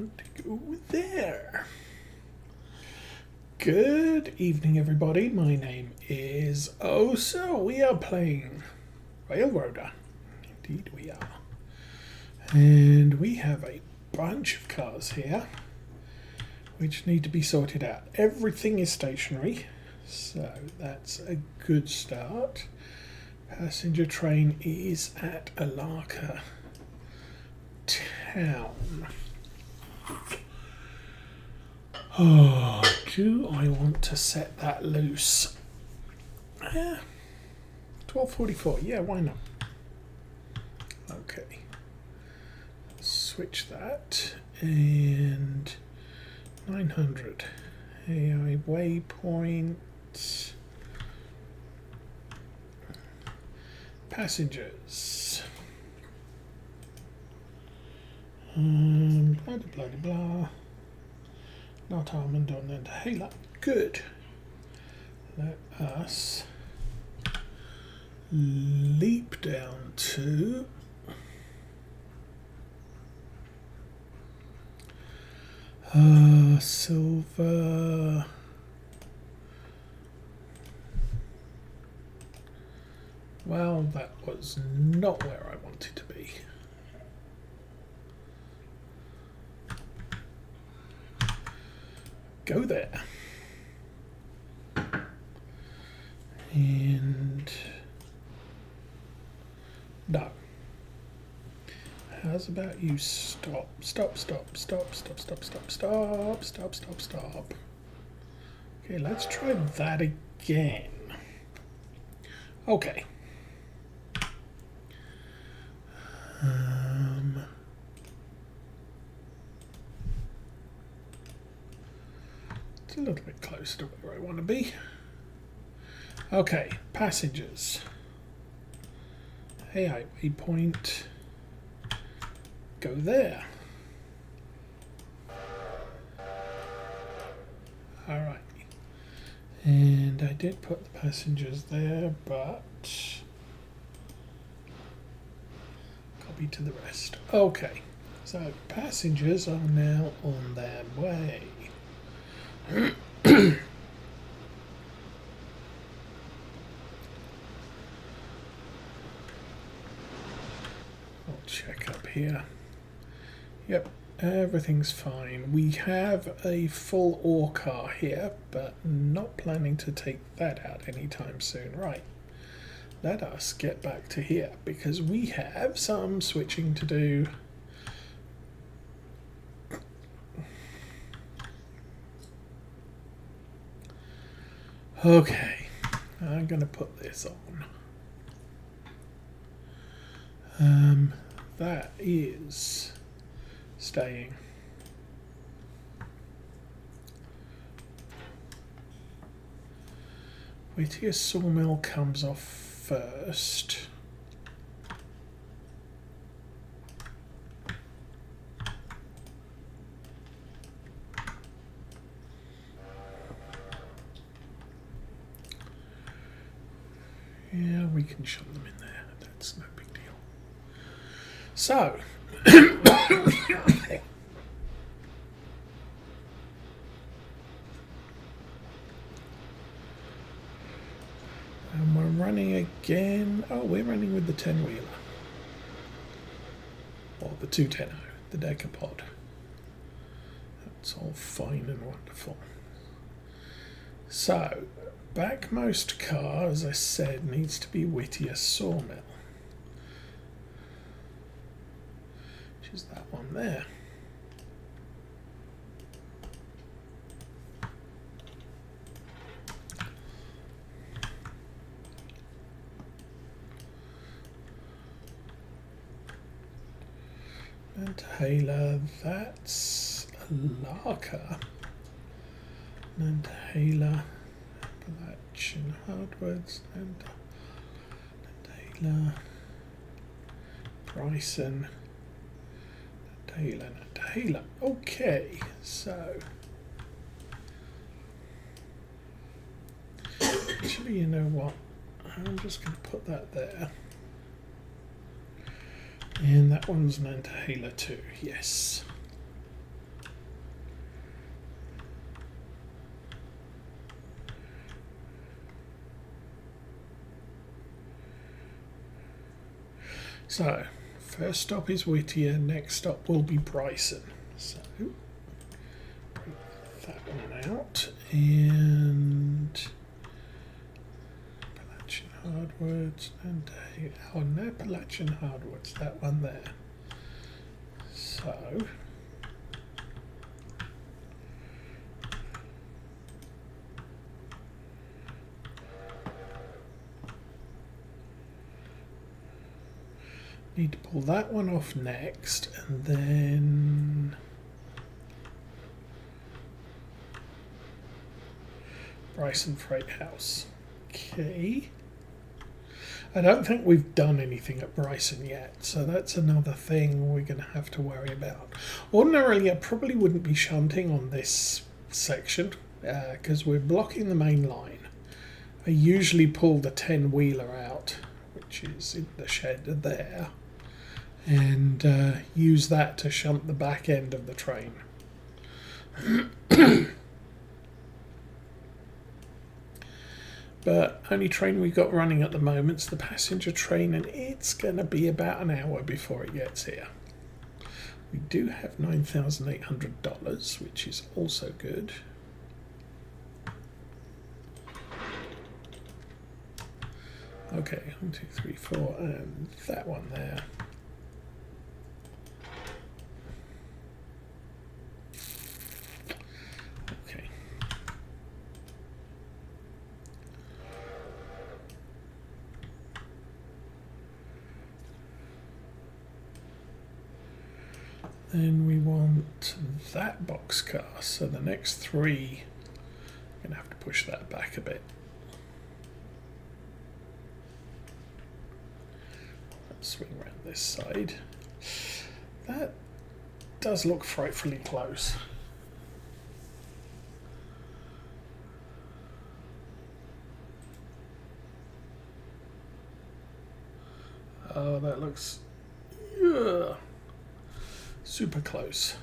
want to go there. Good evening, everybody. My name is So we are playing Railroader. Indeed we are. And we have a bunch of cars here which need to be sorted out. Everything is stationary, so that's a good start. Passenger train is at Alaka Town. Oh, do I want to set that loose? 12:44. Yeah, why not? Okay. Switch that and 900. AI waypoint. Passengers. Blah blah blah blah. Not almond on and Halo. Good. Let us leap down to silver. Well, that was not where I wanted to be. Go there. And no. How's about you stop. Okay, let's try that again. Okay. It's a little bit closer to where I want to be. Okay, passengers. AI waypoint. Go there. Alright. And I did put the passengers there, but copy to the rest. Okay. So passengers are now on their way. I'll check up here. Yep, everything's fine. We have a full ore car here, but not planning to take that out anytime soon. Right, let us get back to here because we have some switching to do. Okay, I'm going to put this on. That is staying. Whittier Sawmill comes off first. Yeah, we can shove them in there. That's no big deal. So, and we're running again. Oh, we're running with the 10-wheeler. Or the 210, the decapod. That's all fine and wonderful. So, backmost car, as I said, needs to be Whittier Sawmill. Which is that one there. And Taylor, that's Alaka. And Taylor. Appalachian Hardwoods and Taylor, Bryson, Taylor. Okay, so actually, you know what? I'm just going to put that there. And that one's Nantahala too, yes. So, first stop is Whittier, next stop will be Bryson. So, bring that one out, and Appalachian Hardwoods, and no Appalachian Hardwoods, that one there. So, need to pull that one off next, and then Bryson Freight House. Okay. I don't think we've done anything at Bryson yet, so that's another thing we're going to have to worry about. Ordinarily, I probably wouldn't be shunting on this section because we're blocking the main line. I usually pull the 10-wheeler out, which is in the shed there, and use that to shunt the back end of the train. But only train we've got running at the moment is the passenger train, and it's going to be about an hour before it gets here. We do have $9,800, which is also good. Okay, 1, 2, 3, 4, and that one there. Okay. Then we want that boxcar, so the next three, I'm going to have to push that back a bit. Let's swing around this side. That does look frightfully close. Oh, that looks super close.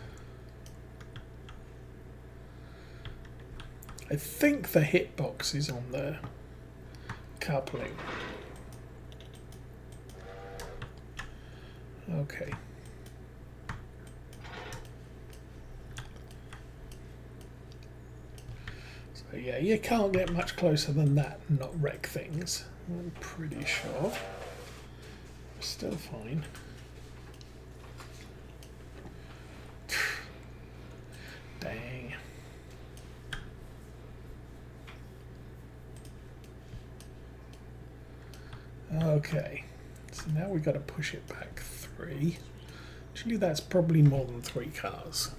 I think the hitbox is on the coupling. Okay. So yeah, you can't get much closer than that and not wreck things. I'm pretty sure. Still fine. Dang. Okay, so now we've got to push it back 3. Actually, that's probably more than 3 cars.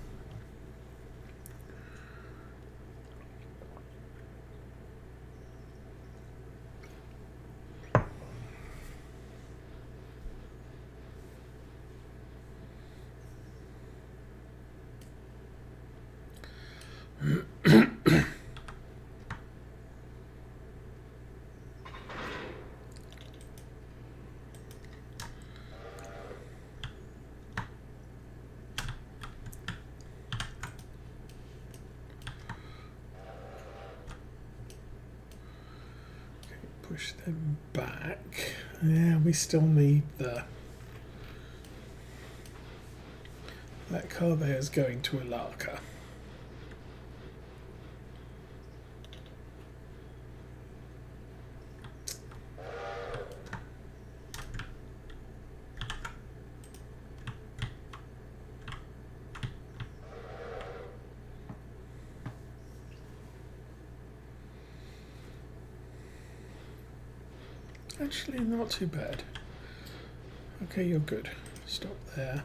Push them back. Yeah, we still need that car there is going to a Larker. Actually, not too bad. Okay, you're good. Stop there.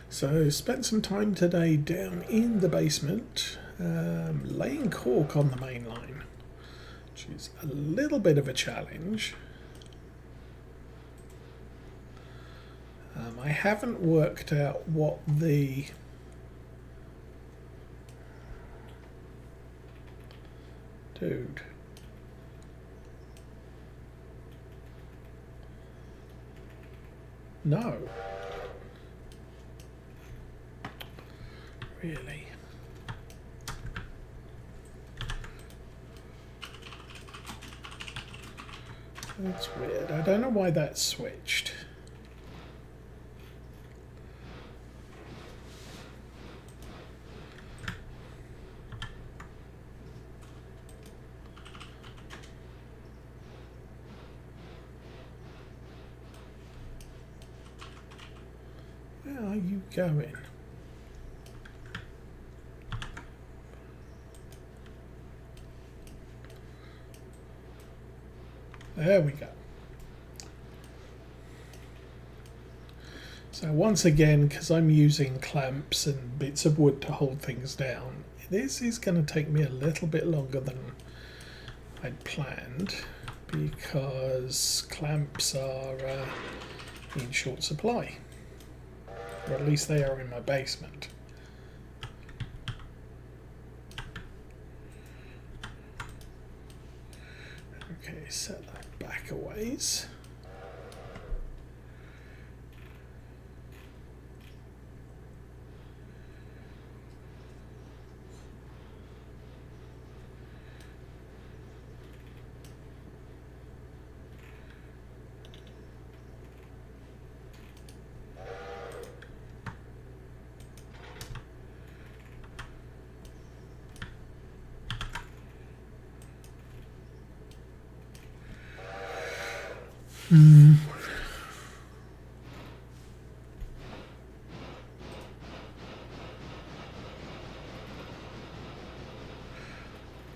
So spent some time today down in the basement laying cork on the main line, which is a little bit of a challenge. I haven't worked out what the dude. No. Really? That's weird. I don't know why that switched. Where are you going? There we go. So once again, because I'm using clamps and bits of wood to hold things down, this is going to take me a little bit longer than I'd planned, because clamps are in short supply. Or at least they are in my basement. Okay, set that back a ways.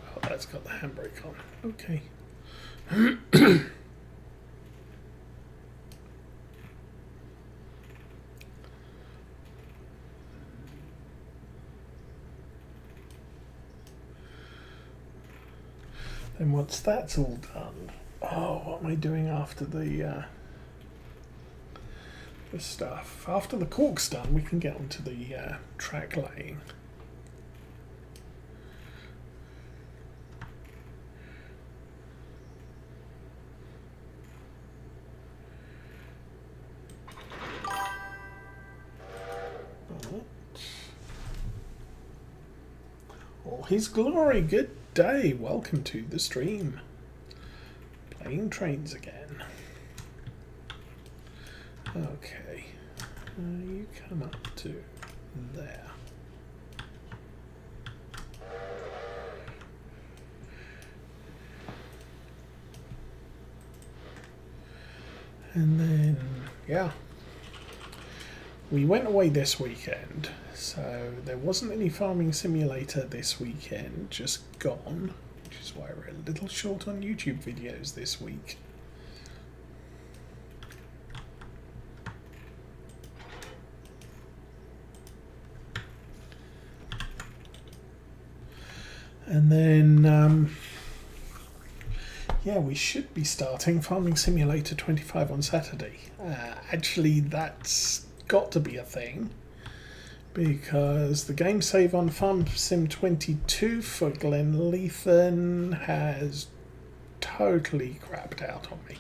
Oh, that's got the handbrake on. Okay. Then once that's all done, oh, what am I doing after the stuff? After the cork's done, we can get onto the track laying. All his glory, good day, welcome to the stream. Playing trains again. Okay, you come up to there. And then, yeah, we went away this weekend, so there wasn't any farming simulator this weekend, just gone, which is why we're a little short on YouTube videos this week. And then, yeah, we should be starting Farming Simulator 25 on Saturday. Actually, that's got to be a thing, because the game save on Farm Sim 22 for Glenleithen has totally crapped out on me.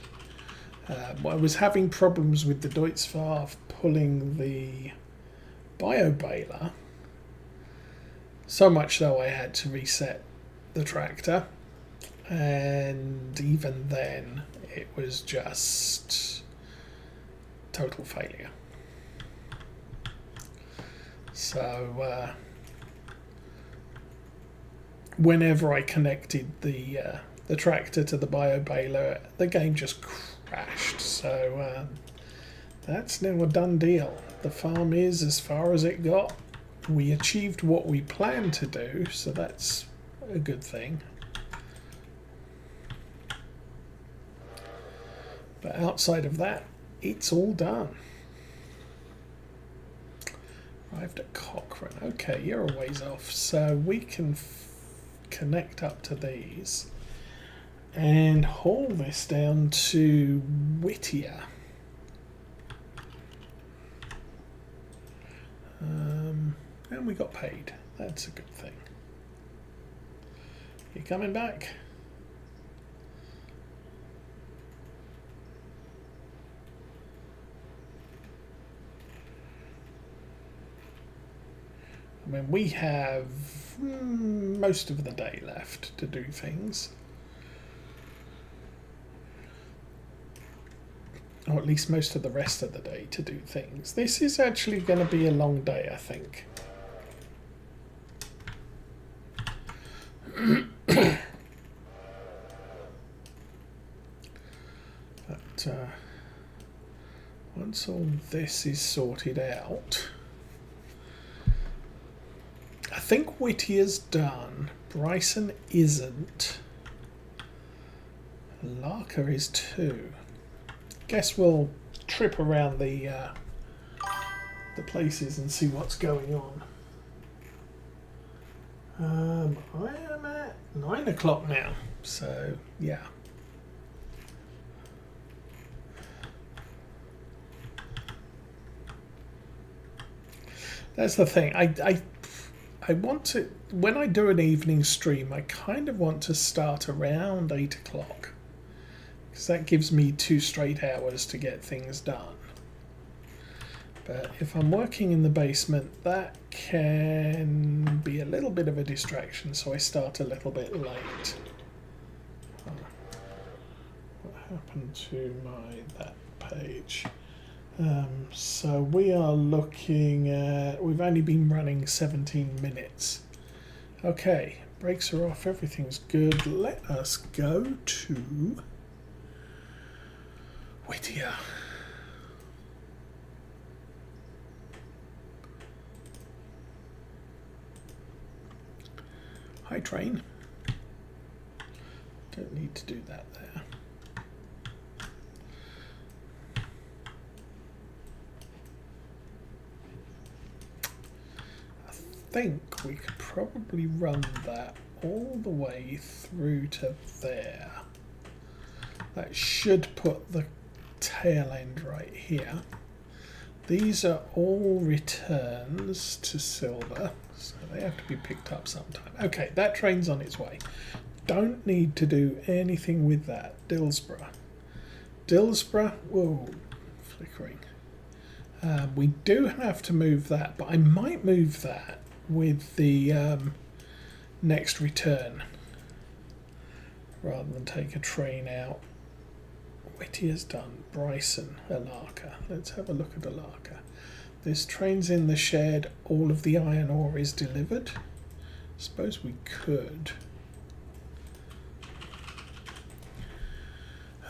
I was having problems with the Deutzfahr pulling the bio baler, so much so I had to reset the tractor, and even then it was just total failure. So whenever I connected the tractor to the bio baler, the game just crashed. So that's now a done deal. The farm is as far as it got. We achieved what we planned to do, so that's a good thing. But outside of that, it's all done. Arrived at Cochrane. Okay, you're a ways off, so we can connect up to these. and haul this down to Whittier. And we got paid. That's a good thing. You coming back? I mean, we have most of the day left to do things. Or at least most of the rest of the day to do things. This is actually going to be a long day, I think. But once all this is sorted out, I think Whittier's done. Bryson isn't. Larker is too. Guess we'll trip around the places and see what's going on. I am at 9 o'clock now, so yeah. That's the thing. I want to, when I do an evening stream, I kind of want to start around 8 o'clock. Because that gives me 2 straight hours to get things done. But if I'm working in the basement, that can be a little bit of a distraction, so I start a little bit late. Oh. What happened to that page? So we are looking at, we've only been running 17 minutes. Okay, brakes are off, everything's good. Let us go to Whittier. Hi, train. Don't need to do that there. I think we could probably run that all the way through to there. That should put the tail end right here. These are all returns to Silver, so they have to be picked up sometime. Okay, that train's on its way. Don't need to do anything with that. Dillsborough. Dillsborough, whoa, flickering. We do have to move that, but I might move that with the next return rather than take a train out. Whittier's done. Bryson, Alarka. Let's have a look at Alarka. This train's in the shed. All of the iron ore is delivered. Suppose we could.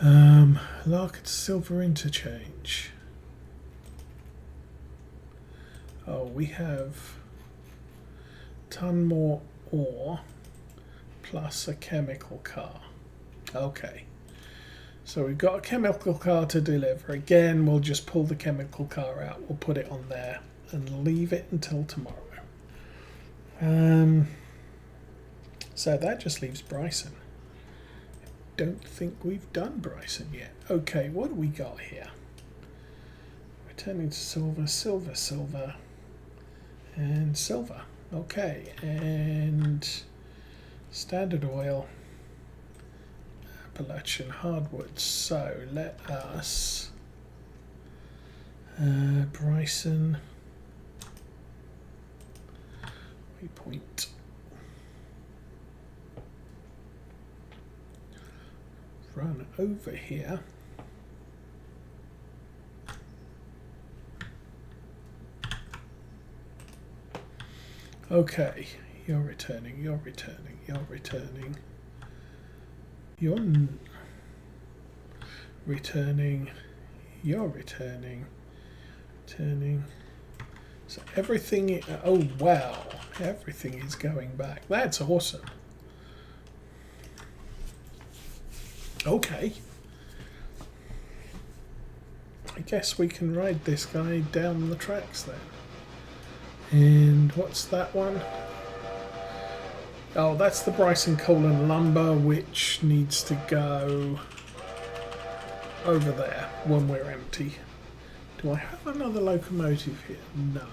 Alarka to Silver interchange. Oh, we have a ton more ore plus a chemical car. Okay. So we've got a chemical car to deliver. Again, we'll just pull the chemical car out. We'll put it on there and leave it until tomorrow. So that just leaves Bryson. I don't think we've done Bryson yet. Okay, what do we got here? Returning to Silver, Silver, Silver, and Silver. Okay, and Standard Oil. Appalachian hardwood. So let us Bryson waypoint. Run over here. Okay, you're returning, you're returning, you're returning. You're returning, you're returning, returning. So everything, oh wow, everything is going back. That's awesome. Okay. I guess we can ride this guy down the tracks then. And what's that one? Oh, that's the Bryson coal and lumber, which needs to go over there when we're empty. Do I have another locomotive here? No.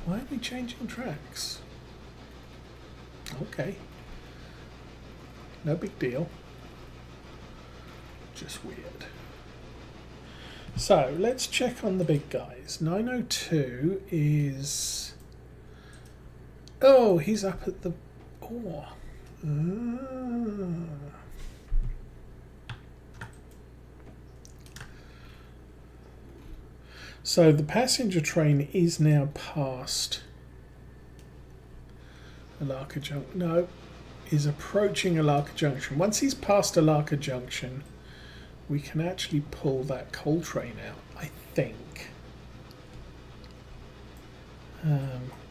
Why are we changing tracks? Okay. No big deal. Just weird. So, let's check on the big guys. 902 is... Oh, he's up at the... Oh. So the passenger train is now past Alaka Junction. No, is approaching Alaka Junction. Once he's past Alaka Junction, we can actually pull that coal train out, I think.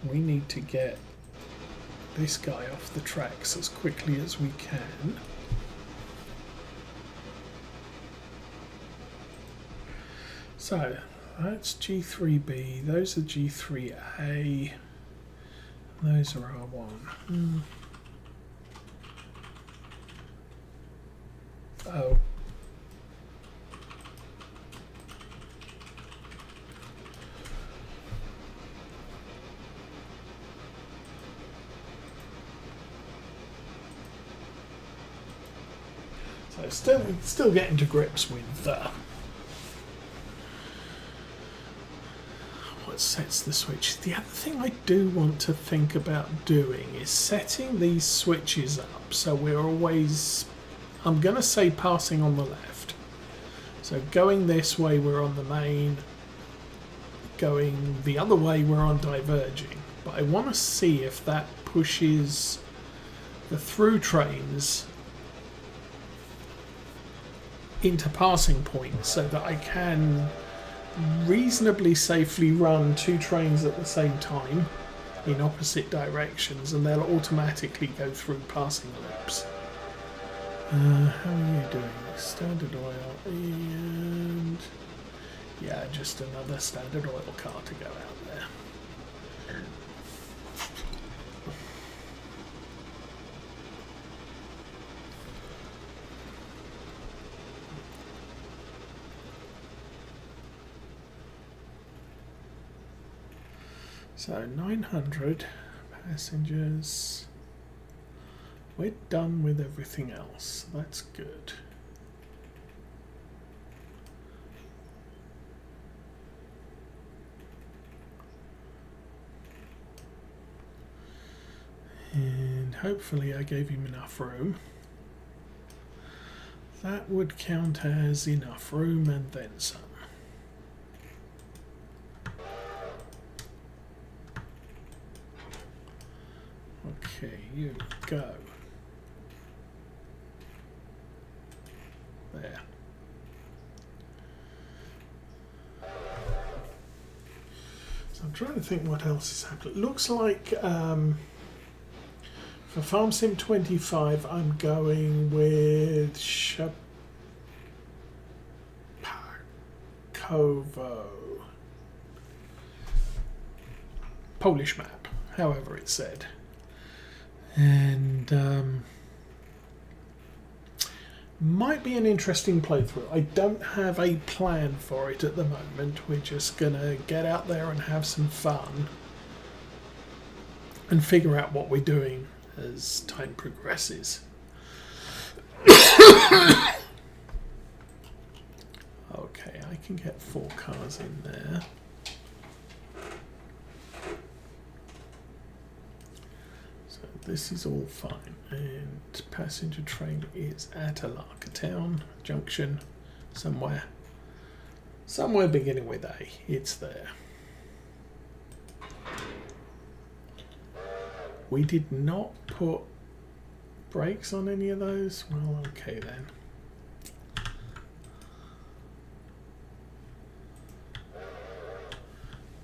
We need to get this guy off the tracks as quickly as we can. So, that's G3B, those are G3A, those are R1. Oh. So still getting to grips with what sets the switch. The other thing I do want to think about doing is setting these switches up so we're always, I'm going to say, passing on the left. So going this way we're on the main, going the other way we're on diverging. But I want to see if that pushes the through trains into passing points so that I can reasonably safely run two trains at the same time in opposite directions, and they'll automatically go through passing loops. How are you doing? Standard oil and yeah, just another standard oil car to go out there. So 900 passengers. We're done with everything else. That's good. And hopefully I gave him enough room. That would count as enough room and then some. Okay, you go. There. So I'm trying to think what else is happening. It looks like for Farm Sim 25 I'm going with Shapakovo. Polish map, however it's said. And might be an interesting playthrough. I don't have a plan for it at the moment. We're just gonna get out there and have some fun and figure out what we're doing as time progresses. Okay, I can get 4 cars in there. This is all fine, and passenger train is at Alaka Town Junction, somewhere beginning with A. It's there. We did not put brakes on any of those. Well, okay then.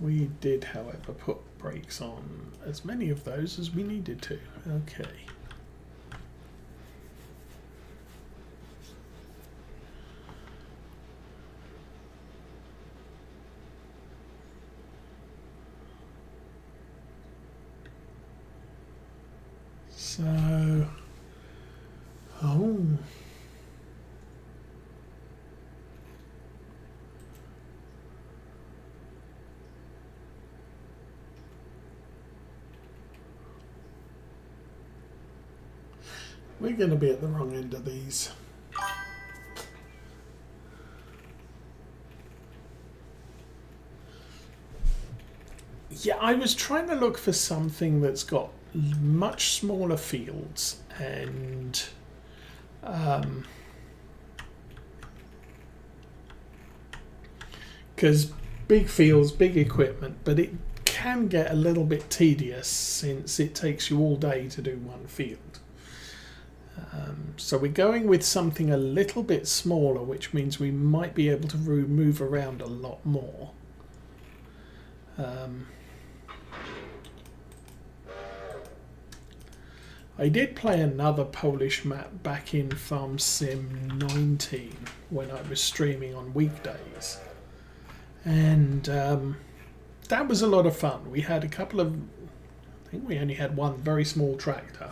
We did, however, put brakes on as many of those as we needed to. Okay. So, oh. We're going to be at the wrong end of these. Yeah, I was trying to look for something that's got much smaller fields and because big fields, big equipment, but it can get a little bit tedious since it takes you all day to do one field. So we're going with something a little bit smaller, which means we might be able to move around a lot more. I did play another Polish map back in Farm Sim 19 when I was streaming on weekdays, and that was a lot of fun. We had a couple of, I think we only had one very small tractor,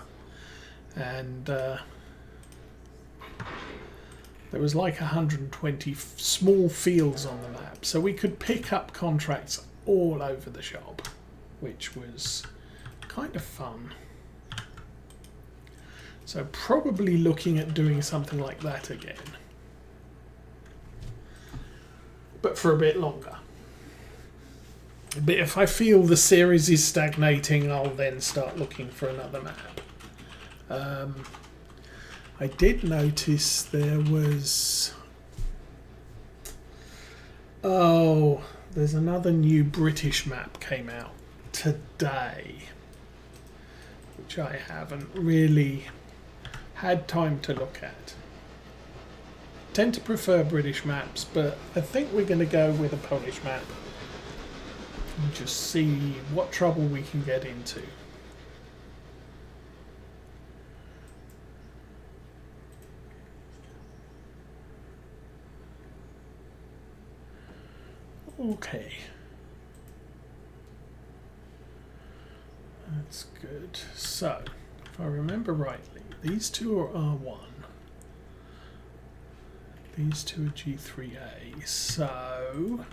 and there was like 120 small fields on the map, so we could pick up contracts all over the shop, which was kind of fun. So probably looking at doing something like that again, but for a bit longer. But if I feel the series is stagnating, I'll then start looking for another map. I did notice there was... Oh, there's another new British map came out today, which I haven't really had time to look at. Tend to prefer British maps, but I think we're going to go with a Polish map and just see what trouble we can get into. Okay. That's good. So, if I remember rightly, these two are R1. These two are G3A. So,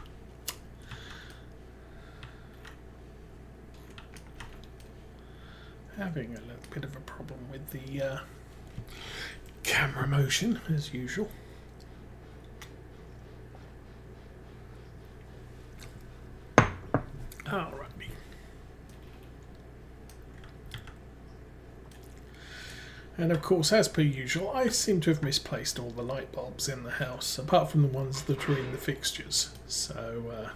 having a little bit of a problem with the camera motion, as usual. Alrighty. And of course, as per usual, I seem to have misplaced all the light bulbs in the house, apart from the ones that are in the fixtures. So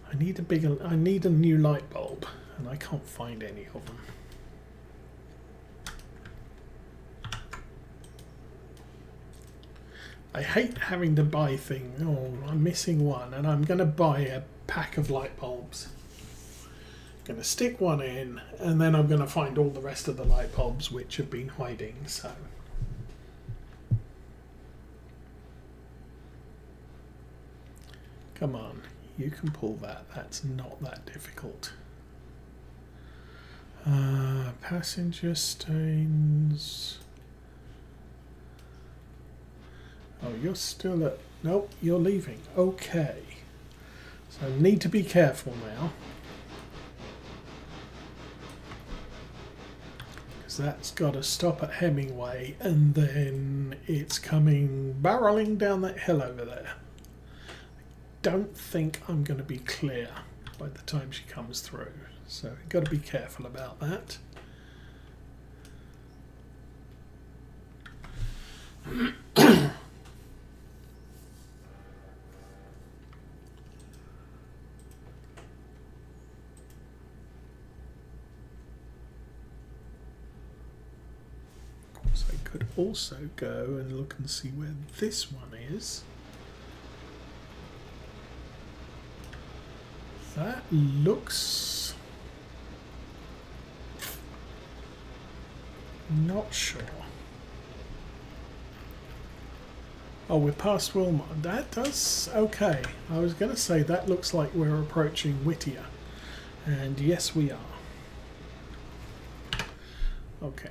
I need a new light bulb, and I can't find any of them. I hate having to buy things. Oh, I'm missing one, and I'm going to buy a pack of light bulbs. Going to stick one in, and then I'm going to find all the rest of the light bulbs which have been hiding. So come on, you can pull that. That's not that difficult. Passenger stains. Oh, you're still at... Nope, you're leaving. Okay. So need to be careful now. That's got to stop at Hemingway, and then it's coming barreling down that hill over there. I don't think I'm going to be clear by the time she comes through, so you've got to be careful about that. Could also go and look and see where this one is. That looks... not sure. Oh, we're past Wilmot. That does... okay. I was going to say that looks like we're approaching Whittier. And yes, we are. Okay.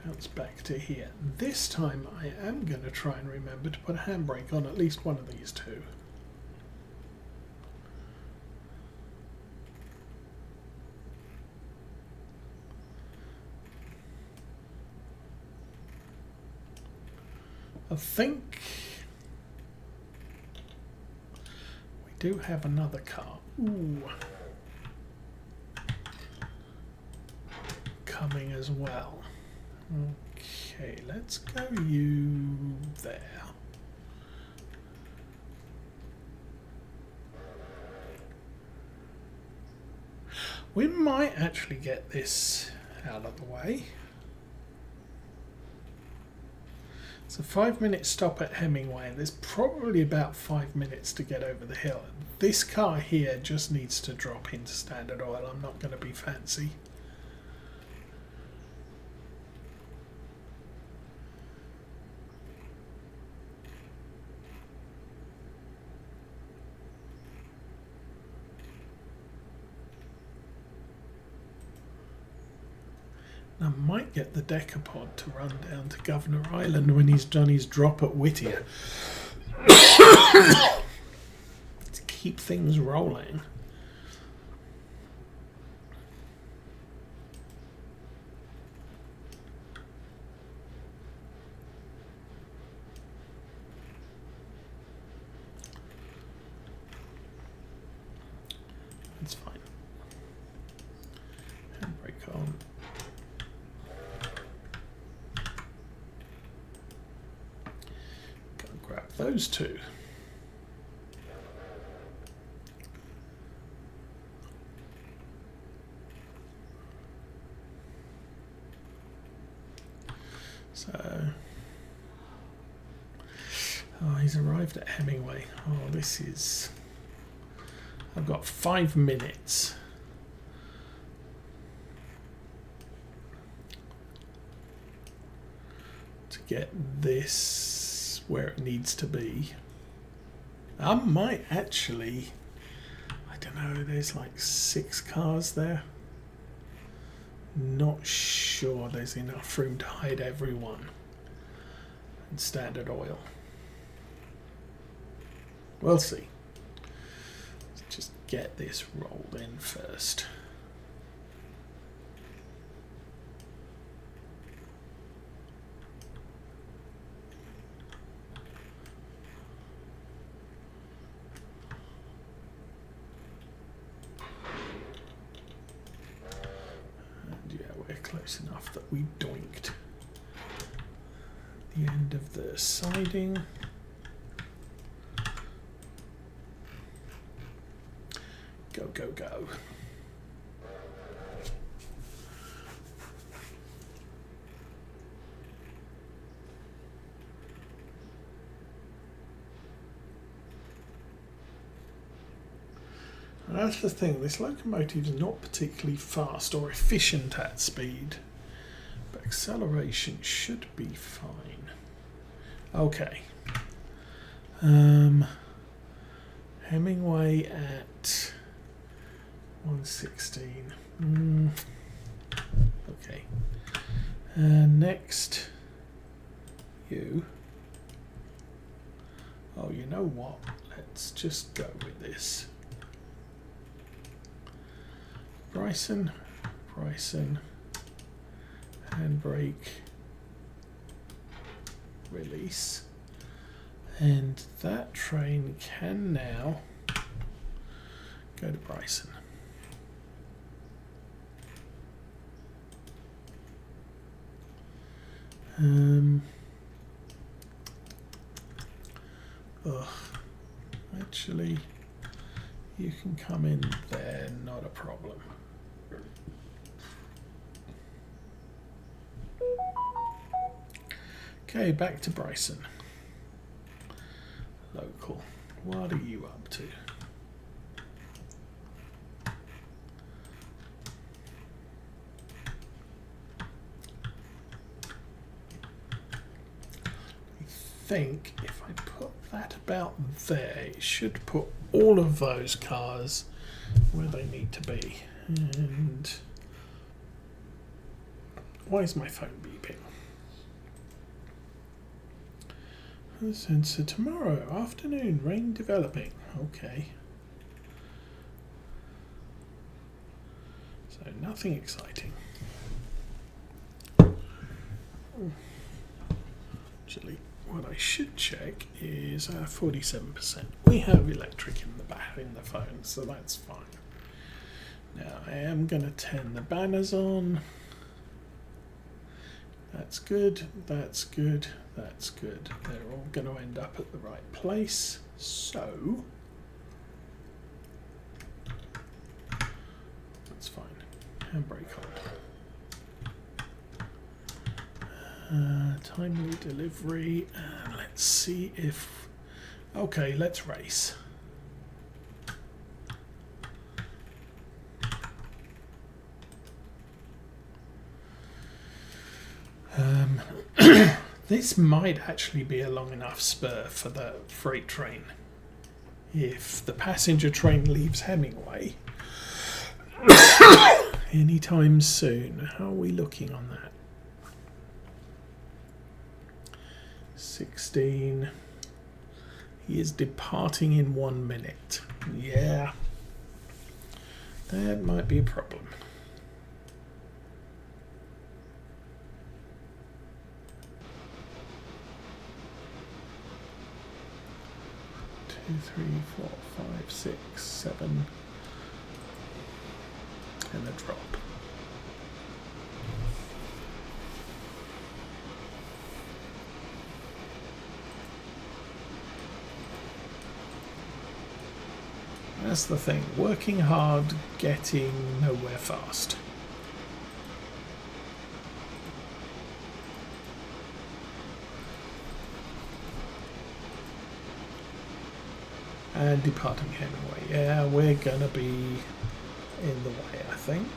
Bounce back to here. This time I am going to try and remember to put a handbrake on at least one of these two. I think we do have another car. Ooh. Coming as well. Okay, let's go you there. We might actually get this out of the way. It's a 5-minute stop at Hemingway, and there's probably about 5 minutes to get over the hill. This car here just needs to drop into Standard Oil. I'm not going to be fancy. I might get the Decapod to run down to Governor Island when he's done his drop at Whittier. To keep things rolling. That's fine. Handbrake on. Grab those two. So, he's arrived at Hemingway. Oh, this is... I've got 5 minutes. To get this where it needs to be. I might actually, I don't know, there's like 6 cars there. Not sure there's enough room to hide everyone in Standard Oil. We'll see. Let's just get this rolled in first. Close enough that we doinked the end of the siding. Go, go, go. And that's the thing, this locomotive is not particularly fast or efficient at speed, but acceleration should be fine. Okay. Hemingway at 116. Okay. Next, you. Oh, you know what? Let's just go with this. Bryson, handbrake, release, and that train can now go to Bryson. Actually, you can come in there, not a problem. Okay, back to Bryson. Local. What are you up to? I think if I put that about there, it should put all of those cars where they need to be. And Why is my phone beeping? Sensor tomorrow afternoon, rain developing. Okay. So nothing exciting. Actually, what I should check is 47%. We have electric in the back in the phone, so that's fine. Now I am going to turn the banners on. That's good, that's good, that's good. They're all going to end up at the right place. So that's fine. Handbrake on. Timely delivery. Let's see if... Okay, let's race. This might actually be a long enough spur for the freight train. If the passenger train leaves Hemingway anytime soon. How are we looking on that? 16. He is departing in 1 minute. Yeah. That might be a problem. 2, 3, 4, 5, 6, 7, and a drop. That's the thing, working hard, getting nowhere fast. And departing Hemingway. Yeah, we're gonna be in the way, I think.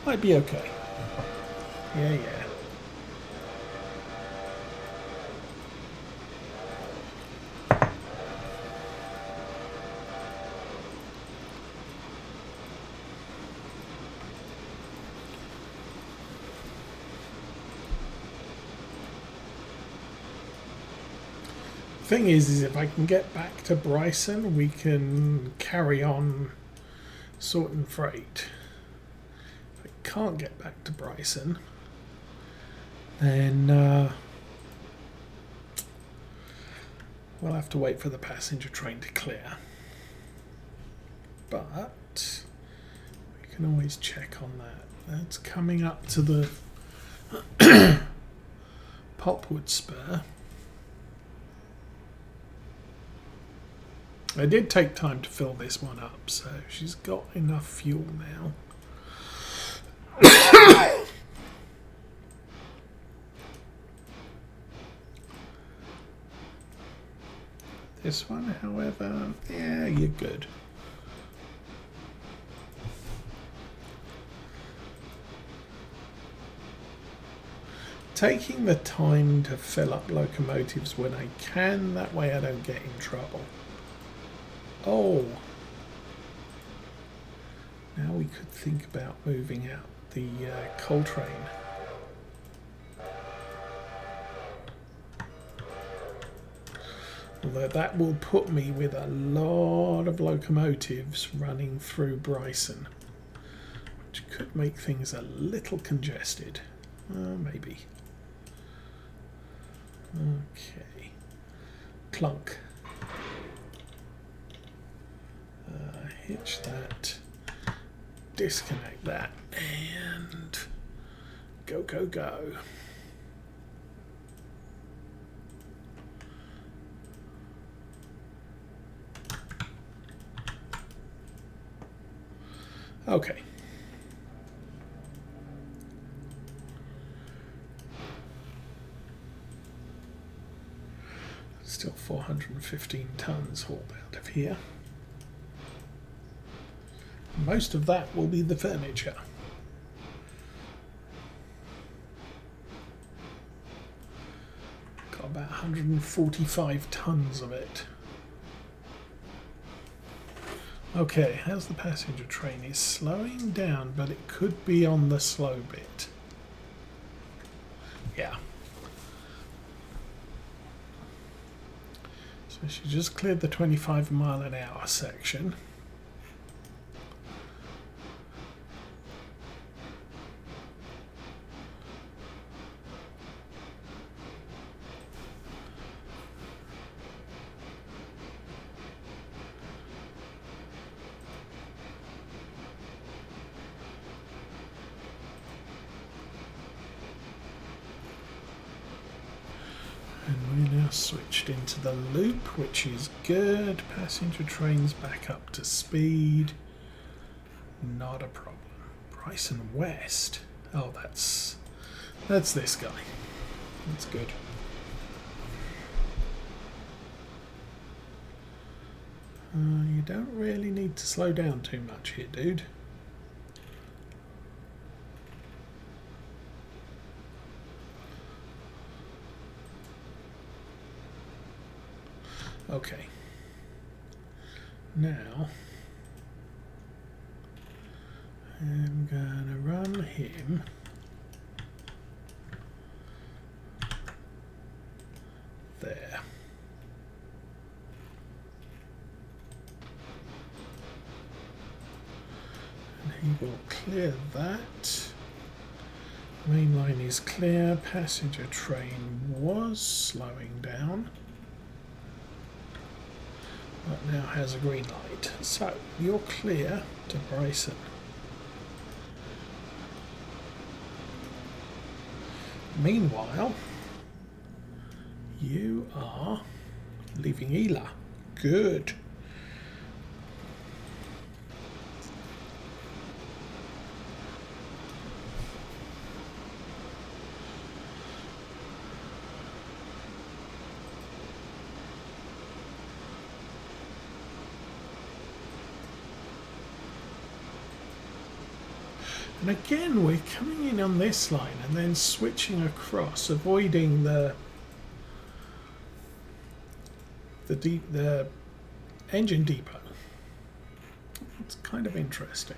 Might be okay. Yeah. Thing is if I can get back to Bryson, we can carry on sorting freight. If I can't get back to Bryson, then we'll have to wait for the passenger train to clear. But we can always check on that. That's coming up to the Popwood Spur. I did take time to fill this one up, so she's got enough fuel now. This one, however, yeah, you're good. Taking the time to fill up locomotives when I can, that way I don't get in trouble. Oh, now we could think about moving out the coal train. Although that will put me with a lot of locomotives running through Bryson, which could make things a little congested. Maybe. Okay. Clunk. Hitch that, disconnect that, and go, go, go. Okay. Still 415 tons hauled out of here. Most of that will be the furniture. Got about 145 tons of it. Okay, how's the passenger train? It's slowing down, but it could be on the slow bit. Yeah. So she just cleared the 25 mph section. And we're now switched into the loop, which is good. Passenger trains back up to speed. Not a problem. Bryson West. Oh, that's this guy. That's good. You don't really need to slow down too much here, dude. Okay. Now, I'm gonna run him there. And he will clear that. Main line is clear. Passenger train was slowing down, but now has a green light. So you're clear to Bryson. Meanwhile, you are leaving Ela. Good. And again, we're coming in on this line and then switching across, avoiding the engine depot. It's kind of interesting.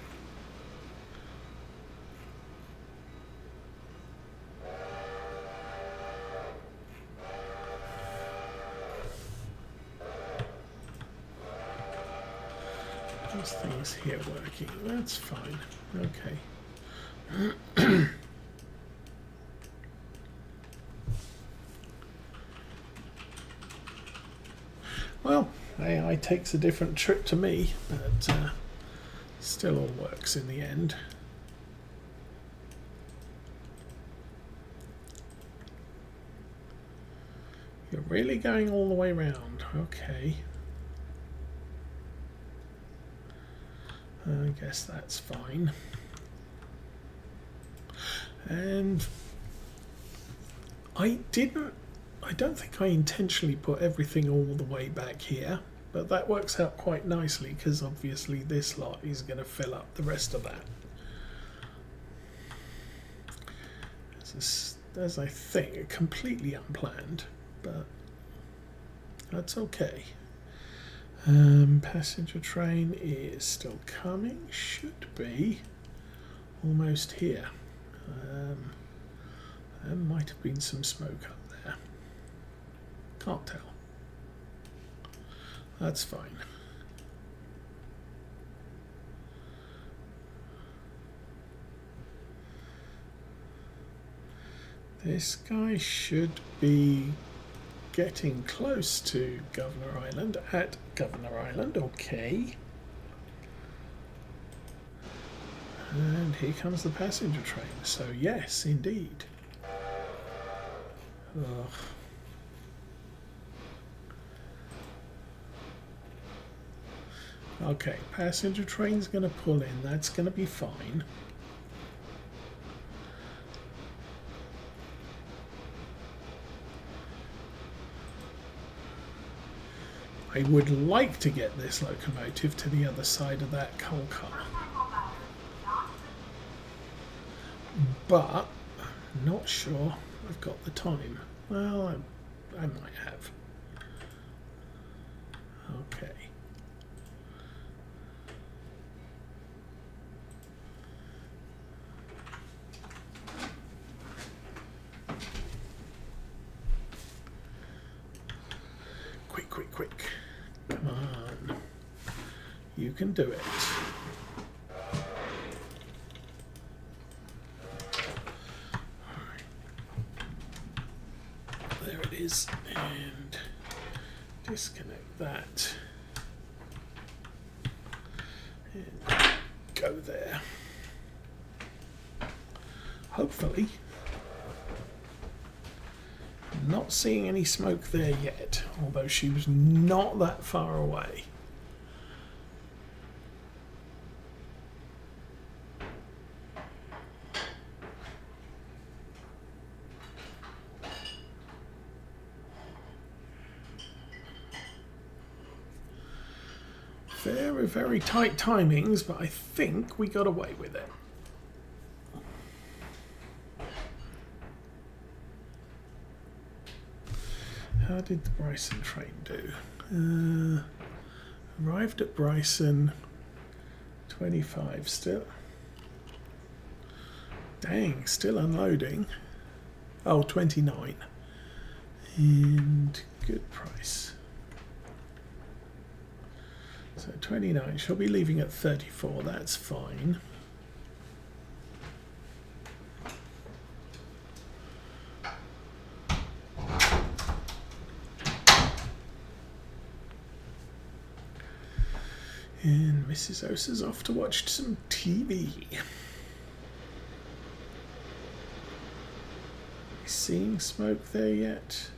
This thing's here working. That's fine. Okay. Well, AI takes a different trip to me, but still all works in the end. You're really going all the way round. Okay. I guess that's fine. And I don't think I intentionally put everything all the way back here, but that works out quite nicely because obviously this lot is going to fill up the rest of that. As I think, completely unplanned, but that's okay. Passenger train is still coming, should be almost here. There might have been some smoke up there. Can't tell. That's fine. This guy should be getting close to Governor Island at Governor Island. Okay. And here comes the passenger train. So yes, indeed. Ugh. Okay, passenger train's going to pull in. That's going to be fine. I would like to get this locomotive to the other side of that coal car, but I'm not sure I've got the time. Well, I might have. Okay. quick, quick. Come on. You can do it. There it is. And disconnect that. And go there. Hopefully. Not seeing any smoke there yet, although she was not that far away. Very, very tight timings, but I think we got away with it. How did the Bryson train do? Arrived at Bryson, 25 still. Dang, still unloading. Oh, 29. And good price. So 29, she'll be leaving at 34, that's fine. And Mrs. Osa's off to watch some TV. Seeing smoke there yet?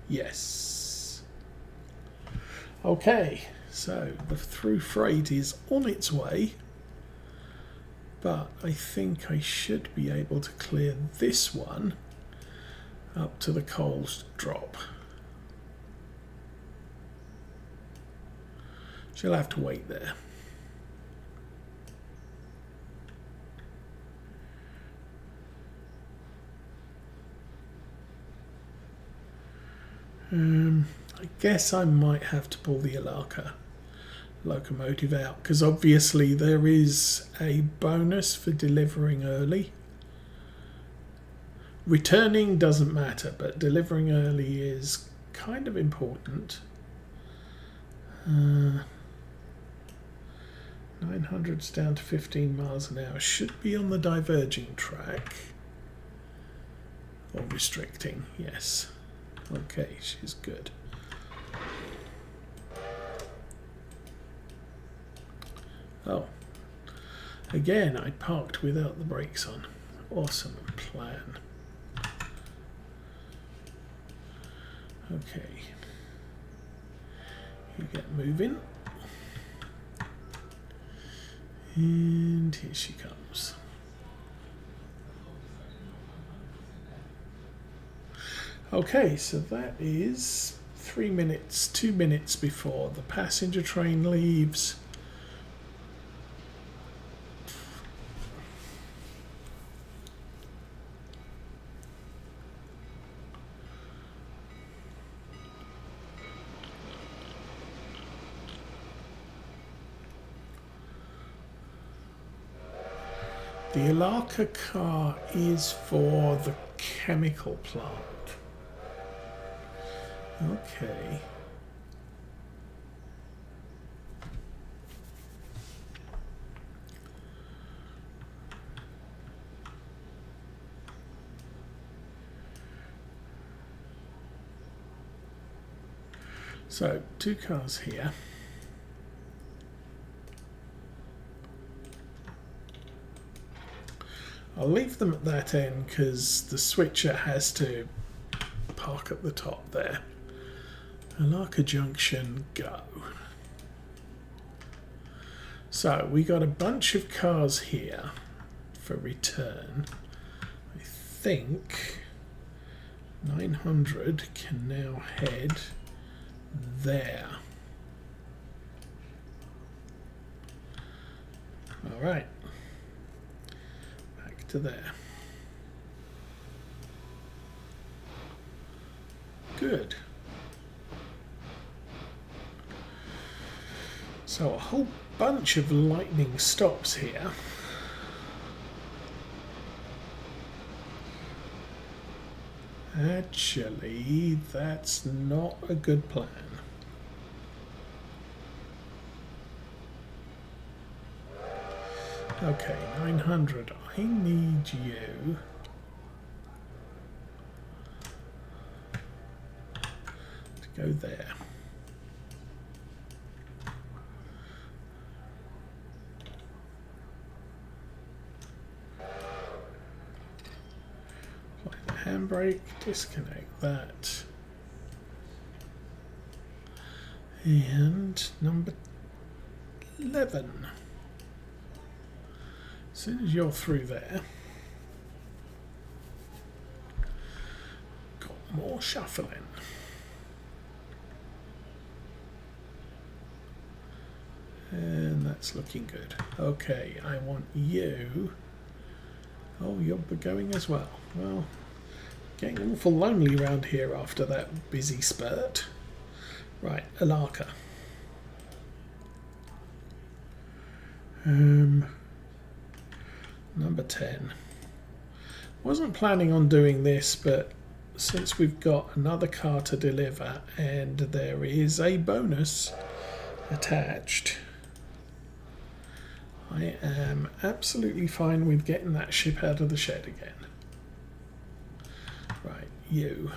Yes. Okay, so the through freight is on its way, but I think I should be able to clear this one up to the coals drop. She'll have to wait there. I guess I might have to pull the Alaka locomotive out, because obviously there is a bonus for delivering early. Returning doesn't matter, but delivering early is kind of important. 900's down to 15 miles an hour. Should be on the diverging track. Or restricting, yes. Okay, she's good. Oh. Again, I parked without the brakes on. Awesome plan. Okay. You get moving. And here she comes. Okay, so that is 3 minutes, 2 minutes before the passenger train leaves. The Alaka car is for the chemical plant. Okay. So, 2 cars here. I'll leave them at that end because the switcher has to park at the top there. Alaka Junction, go. So we got a bunch of cars here for return. I think 900 can now head there. All right. To there. Good. So a whole bunch of lightning stops here. Actually, that's not a good plan. Okay, 900. I need you to go there. Apply the handbrake, disconnect that. And number 11. As soon as you're through there, got more shuffling. And that's looking good. Okay, I want you. Oh, you're going as well. Well, getting awful lonely around here after that busy spurt. Right, Alaka. Number 10. Wasn't planning on doing this, but since we've got another car to deliver and there is a bonus attached, I am absolutely fine with getting that ship out of the shed again. Right, you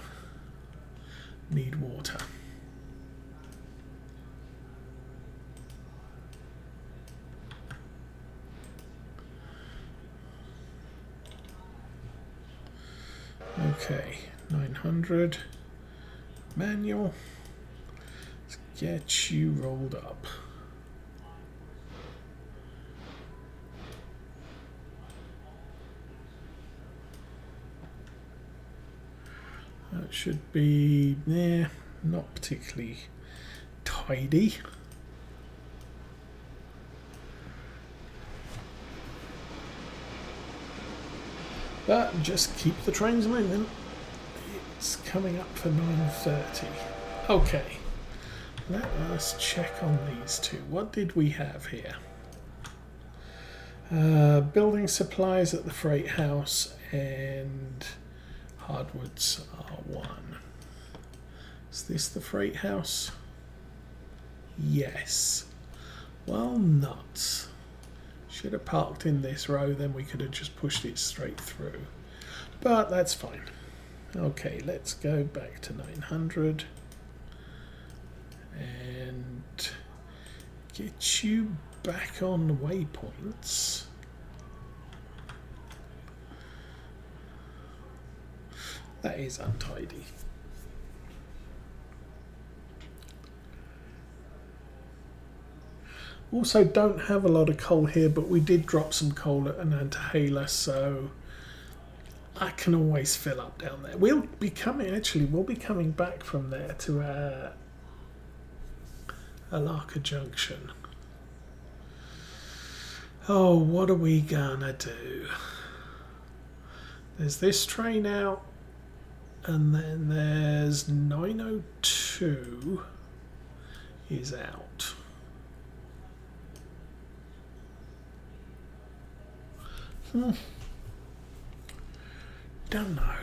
need water. Okay, 900 manual. Let's get you rolled up. That should be not particularly tidy. But just keep the trains moving. It's coming up for 9:30. Okay, let us check on these two. What did we have here? Building supplies at the freight house and hardwoods are 1. Is this the freight house? Yes. Well, nuts. Should have parked in this row, then we could have just pushed it straight through. But that's fine. Okay, let's go back to 900 and get you back on the waypoints. That is untidy. Also, don't have a lot of coal here, but we did drop some coal at an antihaler, so I can always fill up down there. We'll be coming back from there to Alaka Junction. Oh, what are we gonna do? There's this train out, and then there's 902 is out. Don't know.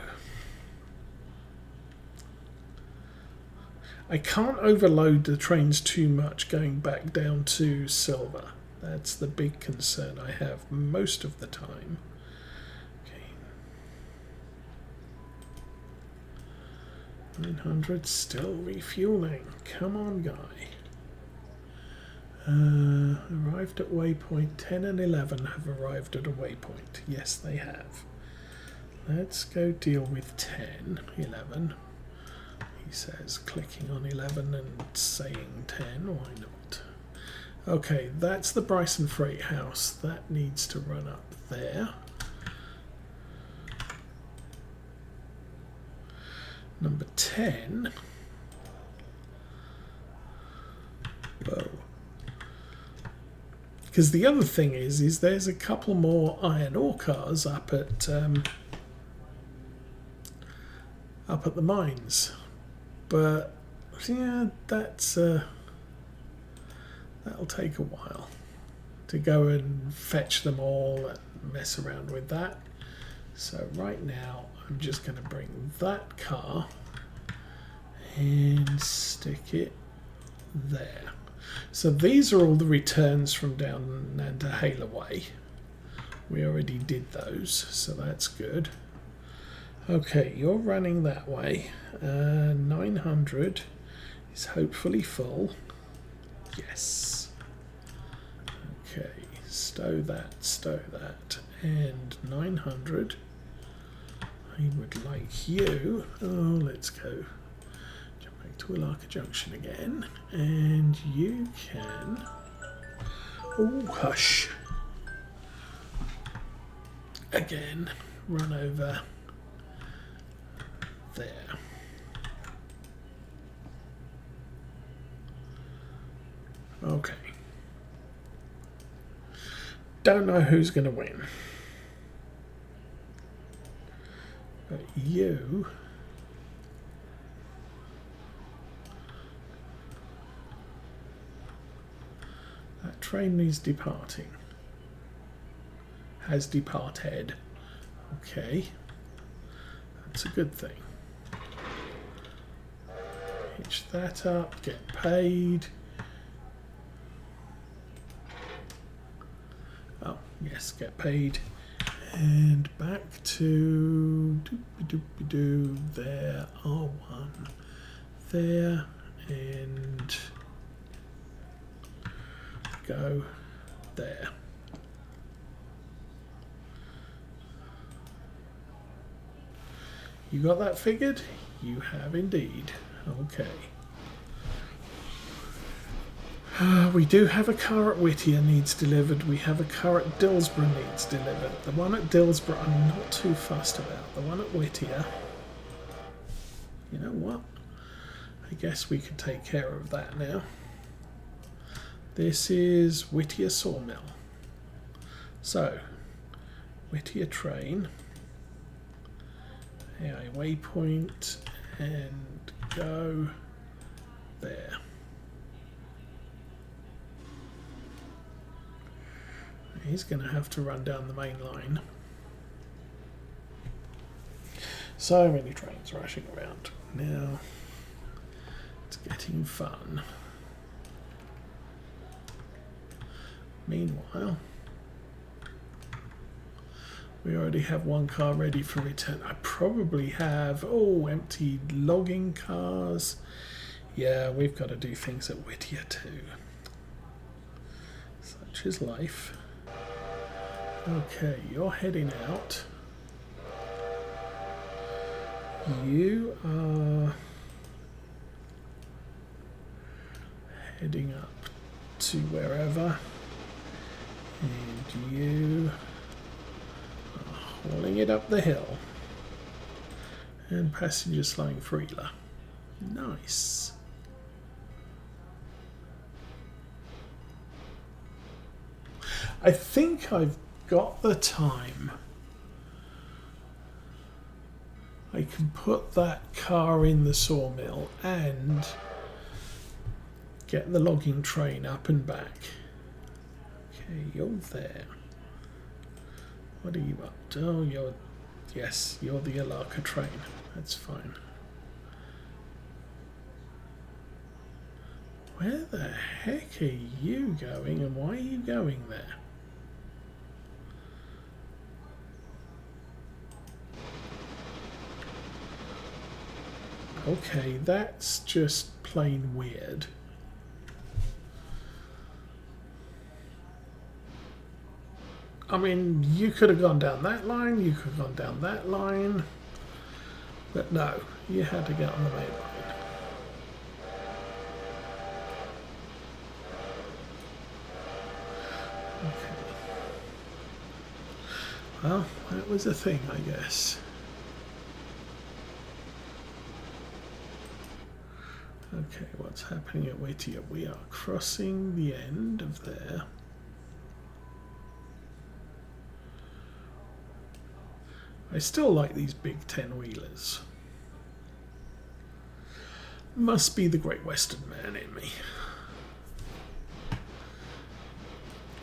I can't overload the trains too much going back down to Silver. That's the big concern I have most of the time. Okay. 900 still refueling. Come on, guy. Arrived at waypoint. 10 and 11 have arrived at a waypoint. Yes, they have. Let's go deal with 10, 11. He says clicking on 11 and saying 10. Why not? Okay, that's the Bryson Freight House. That needs to run up there. Number 10. Whoa. Because the other thing is there's a couple more iron ore cars up at the mines, but yeah, that'll take a while to go and fetch them all and mess around with that. So right now I'm just going to bring that car and stick it there. So these are all the returns from down Nantahala Way. We already did those, so that's good. Okay, you're running that way. 900 is hopefully full. Yes. Okay, stow that, and 900. I would like you. Oh, let's go. Jump back to Wilaka Junction again, and you can. Oh, hush. Again, run over there. Okay. Don't know who's going to win. But you... That train is departing. Has departed. Okay. That's a good thing. Hitch that up, get paid. Oh, yes, get paid. And back to there, R1 there, and go there. You got that figured? You have indeed. Okay. We do have a car at Whittier needs delivered. We have a car at Dillsborough needs delivered. The one at Dillsborough I'm not too fussed about. The one at Whittier, you know what? I guess we could take care of that now. This is Whittier Sawmill. So, Whittier train, AI waypoint, and go there. He's going to have to run down the main line. So many trains rushing around. Now, it's getting fun. Meanwhile, we already have one car ready for return. I probably have, empty logging cars. Yeah, we've got to do things at Whittier too. Such is life. Okay, you're heading out. You are heading up to wherever, and you are hauling it up the hill. And passenger slowing freeler. Nice. I think I've got the time. I can put that car in the sawmill and get the logging train up and back. Okay, you're there. What are you up to? Oh, you're the Alaka train. That's fine. Where the heck are you going, and why are you going there? Okay, that's just plain weird. I mean, you could have gone down that line, you could have gone down that line, but no, you had to get on the main line. Okay. Well, that was a thing, I guess. Okay, what's happening at Whittier? We are crossing the end of there. I still like these big 10-wheelers. Must be the Great Western man in me.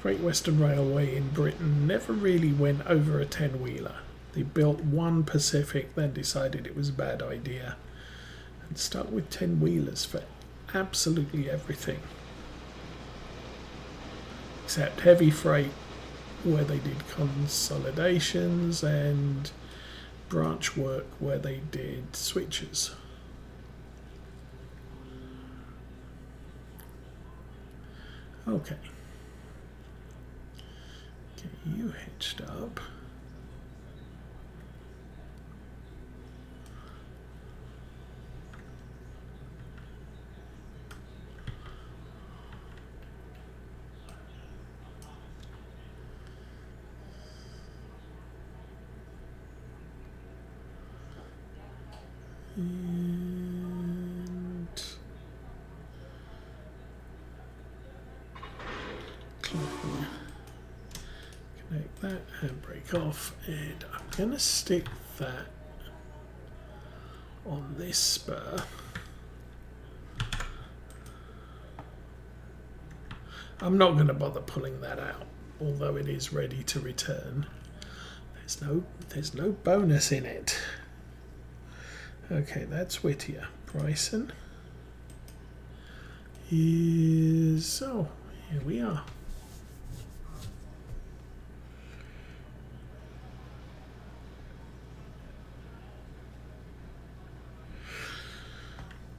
Great Western Railway in Britain never really went over a 10-wheeler. They built one Pacific, then decided it was a bad idea, and stuck with 10-wheelers for absolutely everything. Except heavy freight, where they did consolidations, and branch work, where they did switches. Okay. Get you hitched up. And connect that, handbrake off, and I'm going to stick that on this spur. I'm not going to bother pulling that out, although it is ready to return. There's no bonus in it. Okay, that's Whittier. Bryson is... oh, here we are.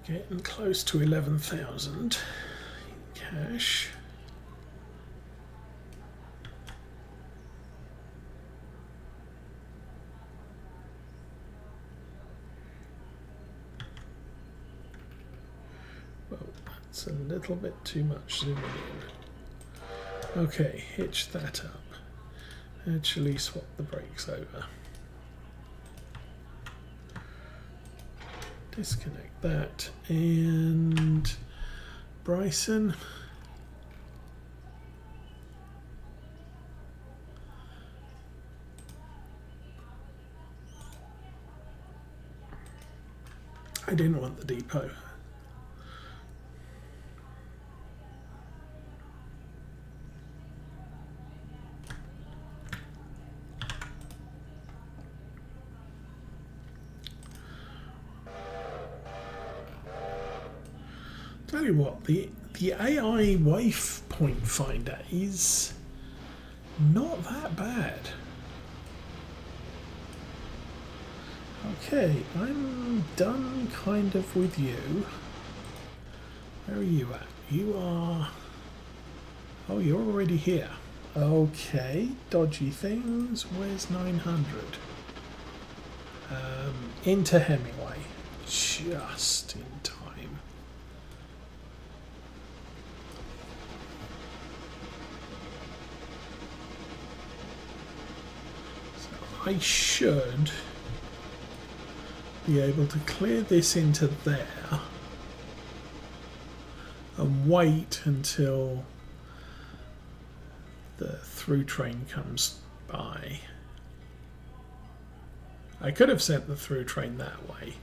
Getting close to 11,000 in cash. Well, that's a little bit too much zooming in. Okay, hitch that up. Actually swap the brakes over. Disconnect that, and Bryson. I didn't want the depot. Tell you what, the AI waypoint finder is not that bad. Okay, I'm done kind of with you. Where are you at? You are... oh, you're already here. Okay, dodgy things. Where's 900? Into Hemingway. Just in time. I should be able to clear this into there and wait until the through train comes by. I could have sent the through train that way.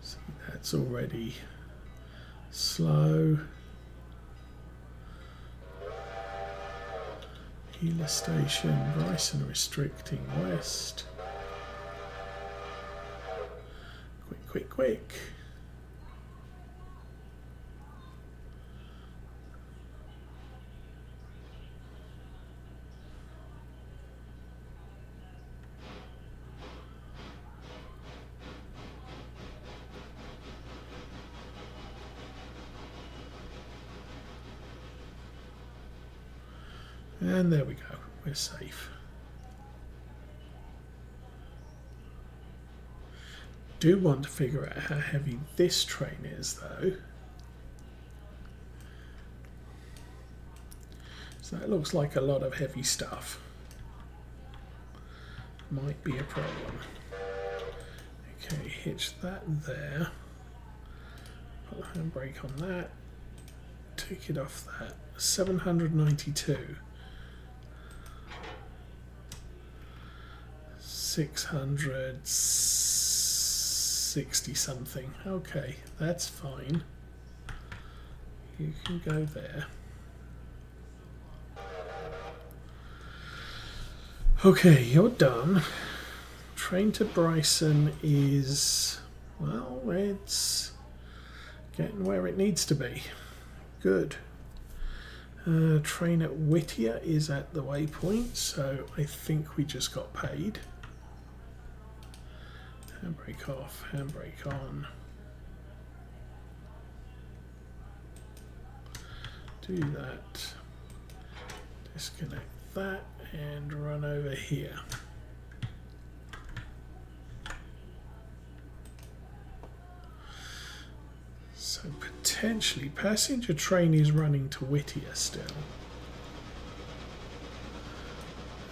See, that's already slow. Healer station, Bryson restricting west. Quick, quick, quick. And there we go, we're safe. Do want to figure out how heavy this train is though. So that looks like a lot of heavy stuff. Might be a problem. Okay, hitch that there. Put the handbrake on that. Take it off that. 792. 660 something. Okay, that's fine. You can go there. Okay, you're done. Train to Bryson is, well, it's getting where it needs to be. Good. Train at Whittier is at the waypoint, so I think we just got paid. Handbrake off, handbrake on. Do that. Disconnect that and run over here. So potentially passenger train is running to Whittier still.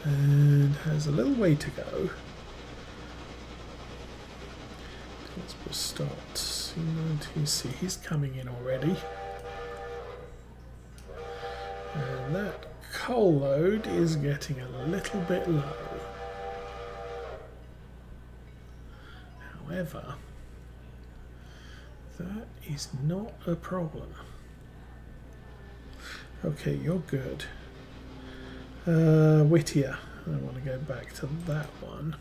And has a little way to go. Let's start C19C. He's coming in already. And that coal load is getting a little bit low. However, that is not a problem. Okay, you're good. Whittier. I want to go back to that one.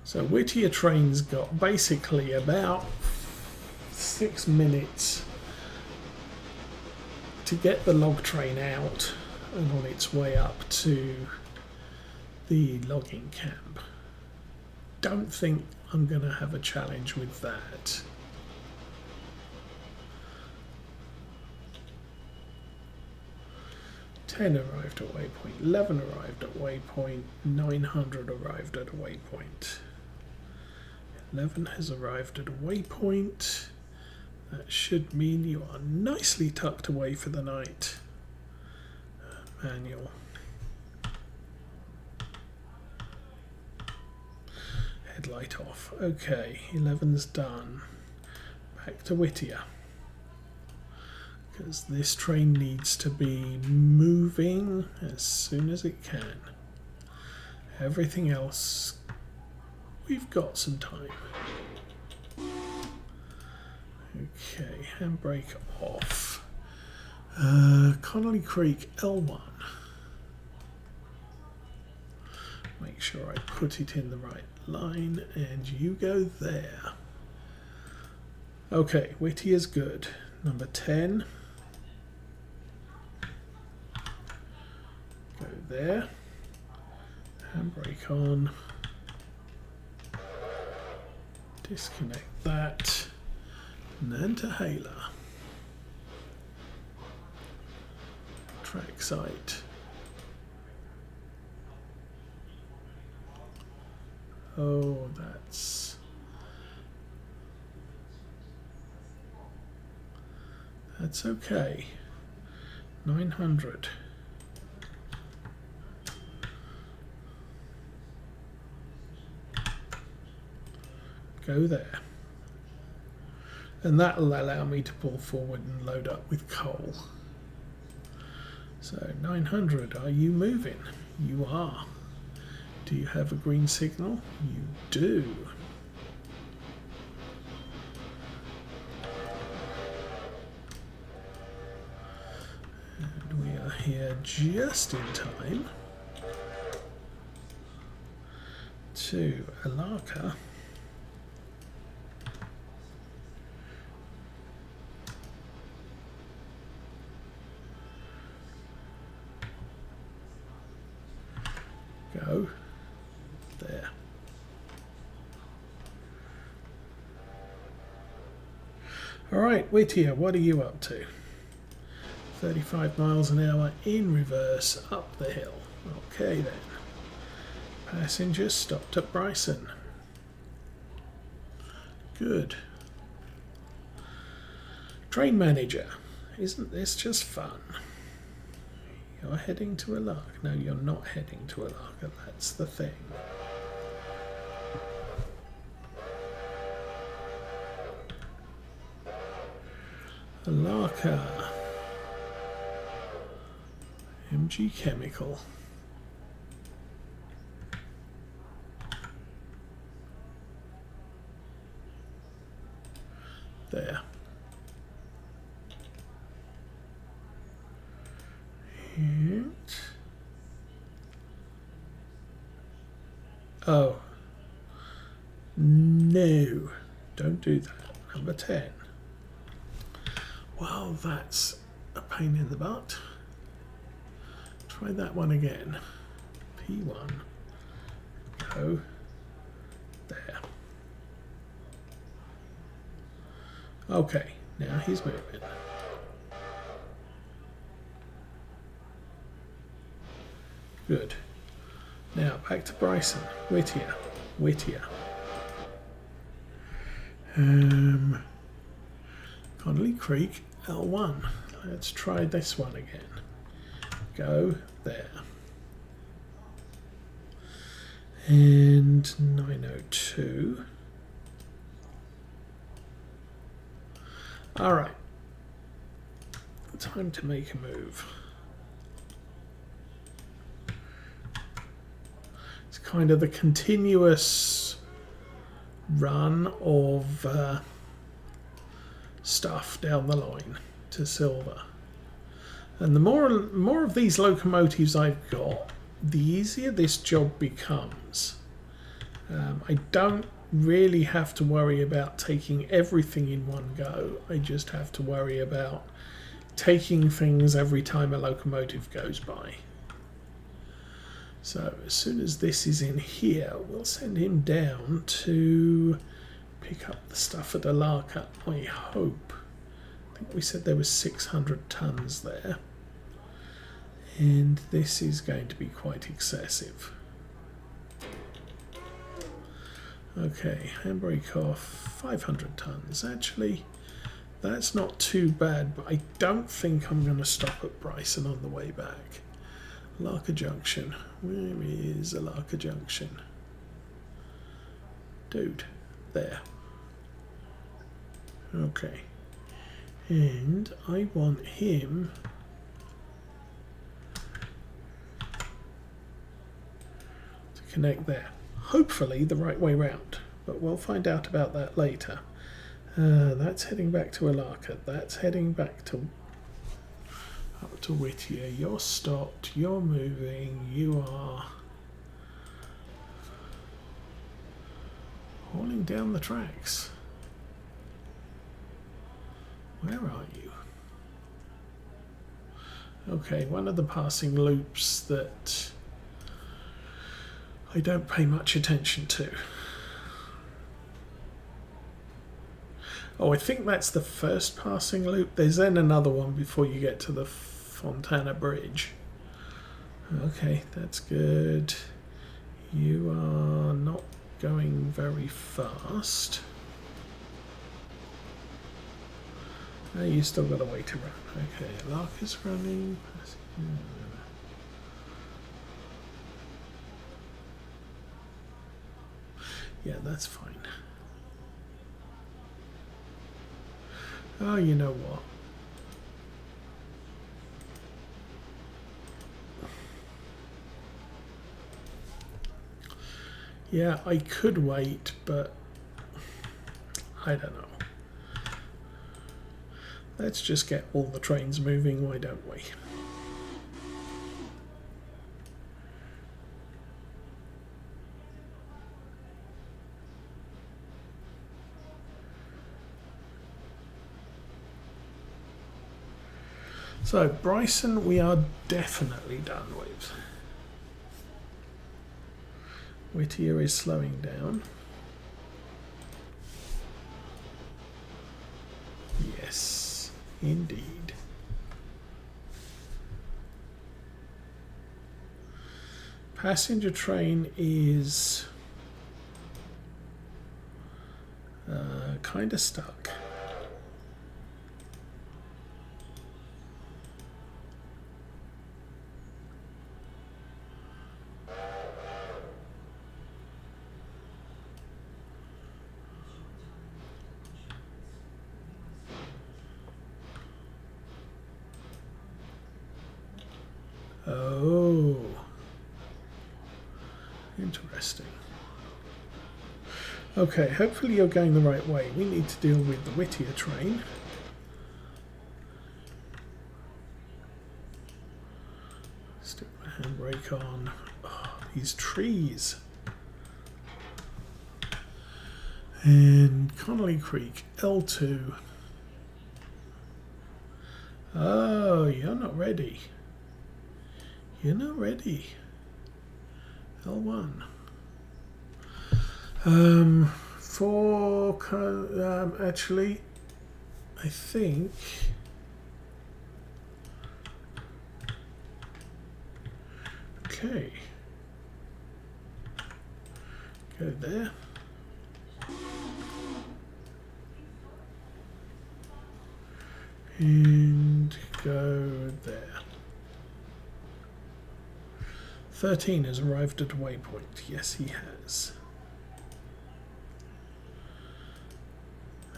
So Whittier train's got basically about 6 minutes to get the log train out and on its way up to the logging camp. Don't think I'm going to have a challenge with that. Ten arrived at waypoint, 11 arrived at waypoint, 900 arrived at a waypoint. 11 has arrived at a waypoint. That should mean you are nicely tucked away for the night. Manual. Headlight off. Okay, 11's done. Back to Whittier. Because this train needs to be moving as soon as it can. Everything else, we've got some time. Okay, handbrake off. Connolly Creek L1. Make sure I put it in the right line and you go there. Okay, Whittier's good. Number 10. Go there. Handbrake on. Disconnect that. And then to Hailer. Track site. Oh, that's okay. 900. Go there. And that'll allow me to pull forward and load up with coal. So 900, are you moving? You are. Do you have a green signal? You do. And we are here just in time to Alaka. Go there. All right, Whittier, what are you up to? 35 miles an hour in reverse up the hill. Okay then. Passengers stopped at Bryson. Good. Train manager, isn't this just fun? You're heading to a lark. No, you're not heading to a lark. That's the thing. A larker. RMG chemical. There. Oh. No. Don't do that. Number 10. Well, that's a pain in the butt. Try that one again. P1. Go. There. Okay, now he's moving. Good. Now back to Bryson. Whittier. Whittier. Connolly Creek L1. Let's try this one again. Go there. And 902. All right. Time to make a move. It's kind of the continuous run of stuff down the line to silver. And the more of these locomotives I've got, the easier this job becomes. I don't really have to worry about taking everything in one go. I just have to worry about taking things every time a locomotive goes by. So as soon as this is in here, we'll send him down to pick up the stuff at Alaka, I hope. I think we said there was 600 tons there. And this is going to be quite excessive. Okay, handbrake off, 500 tons. Actually, that's not too bad, but I don't think I'm going to stop at Bryson on the way back. Alaka Junction. Where is Alaka Junction? Dude, there. Okay. And I want him to connect there. Hopefully the right way round, but we'll find out about that later. That's heading back to Alaka. That's heading back to up to Whittier. You're stopped. You're moving. You are hauling down the tracks. Where are you? Okay, one of the passing loops that I don't pay much attention to. Oh, I think that's the first passing loop. There's then another one before you get to the Fontana Bridge. Okay, that's good. You are not going very fast. Oh, you still got a way to run. Okay, Alaka's running. Yeah, that's fine. Oh, you know what? Yeah, I could wait, but I don't know. Let's just get all the trains moving, why don't we? So, Bryson we are definitely done with. Whittier is slowing down. Yes, indeed. Passenger train is kind of stuck. Oh, interesting. Okay, hopefully you're going the right way. We need to deal with the Whittier train. Stick my handbrake on. Oh, these trees. And Connolly Creek, L2. Oh, you're not ready. You're not ready. L1. Actually, I think okay. Go there. And go there. 13 has arrived at a waypoint. Yes, he has.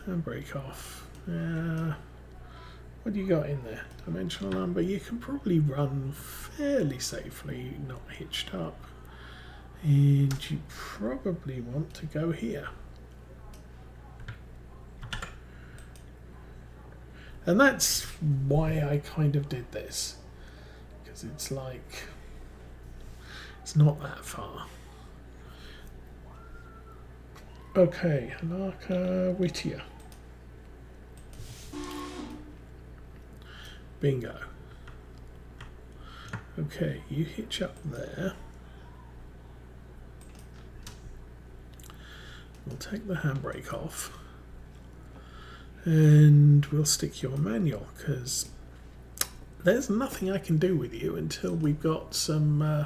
And break off. What do you got in there? Dimensional number. You can probably run fairly safely, not hitched up. And you probably want to go here. And that's why I kind of did this. Because it's like, it's not that far. Okay, Hanaka Whittier. Bingo. Okay, you hitch up there. We'll take the handbrake off. And we'll stick your manual, because there's nothing I can do with you until we've got some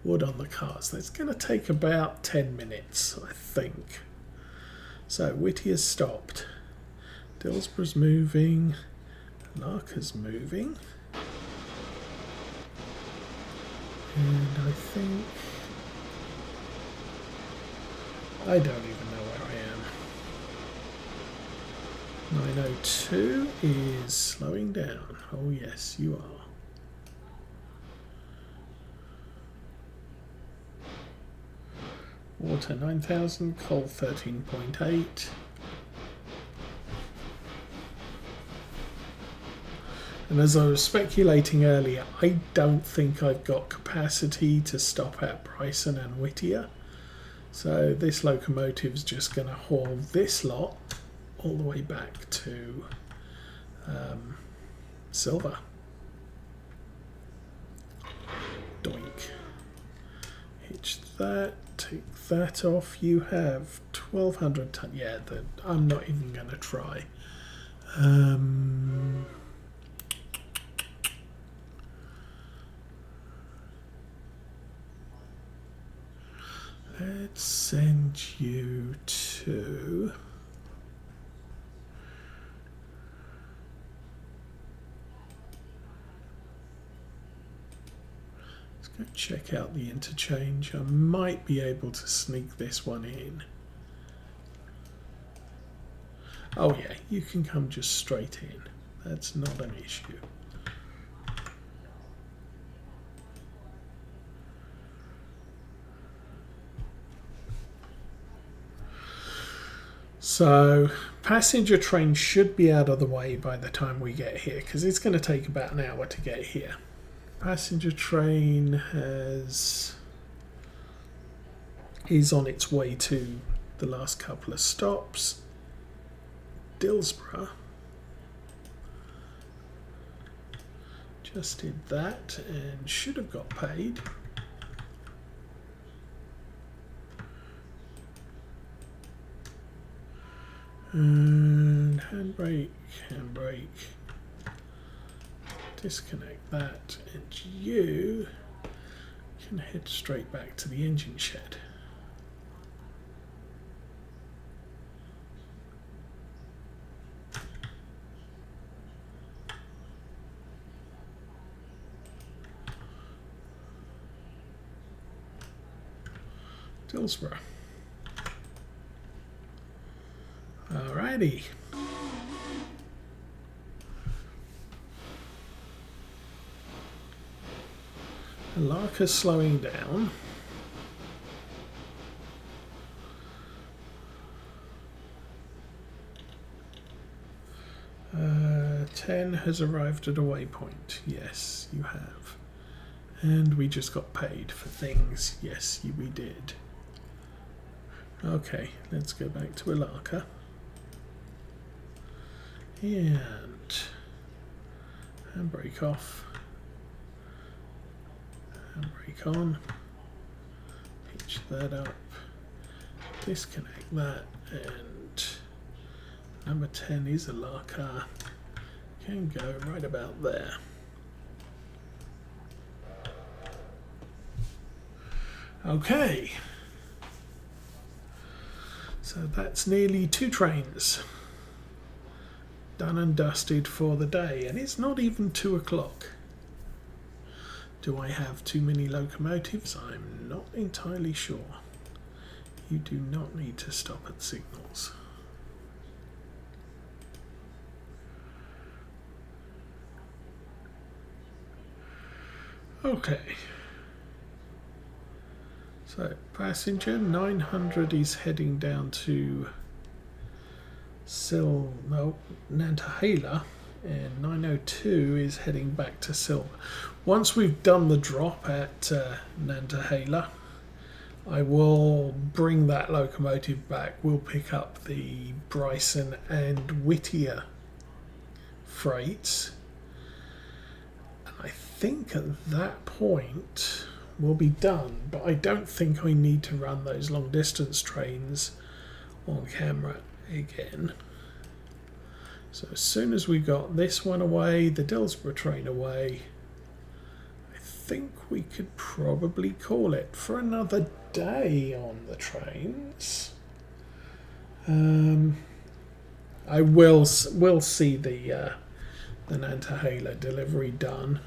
wood on the cars. That's going to take about 10 minutes, I think. So Whittier's stopped. Dillsborough's moving. Larker's moving. And I think... I don't even know where I am. 902 is slowing down. Oh yes, you are. Water 9,000, coal 13.8. And as I was speculating earlier, I don't think I've got capacity to stop at Bryson and Whittier. So this locomotive's just going to haul this lot all the way back to Silver. Doink. Hitch that, take that off. You have 1,200 ton. Yeah, I'm not even going to try. Let's send you to... Let's go check out the interchange. I might be able to sneak this one in. Oh yeah, you can come just straight in. That's not an issue. So passenger train should be out of the way by the time we get here, because it's going to take about an hour to get here. Passenger train is on its way to the last couple of stops. Dillsborough just did that and should have got paid. And handbrake, disconnect that, and you can head straight back to the engine shed. Dillsborough. Alrighty. Larker's slowing down. Uh, 10 has arrived at a waypoint. Yes, you have. And we just got paid for things. Yes, we did. Okay, let's go back to Alaka. And handbrake off. Handbrake on. Pitch that up. Disconnect that. And number 10 is Alaka. Can go right about there. Okay. So that's nearly 2 trains done and dusted for the day, and it's not even 2 o'clock. Do I have too many locomotives? I'm not entirely sure. You do not need to stop at signals. Okay. So passenger 900 is heading down to Nantahala, and 902 is heading back to Silver. Once we've done the drop at Nantahala, I will bring that locomotive back. We'll pick up the Bryson and Whittier freights, and I think at that point we'll be done, but I don't think I need to run those long distance trains on camera again. So as soon as we got this one away, the Dillsborough train away, I think we could probably call it for another day on the trains. I will see the Nantahala delivery done.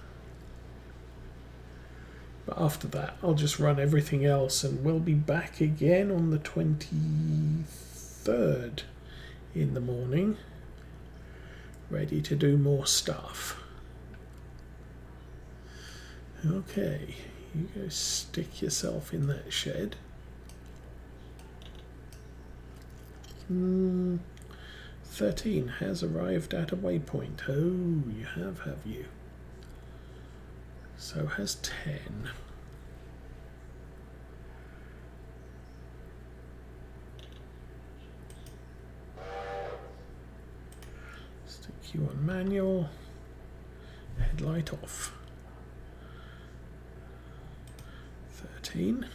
But after that, I'll just run everything else, and we'll be back again on the 23rd in the morning, ready to do more stuff. Okay, you go stick yourself in that shed. 13 has arrived at a waypoint. Oh, you have you? So has 10. Stick you on manual. Headlight off. 13.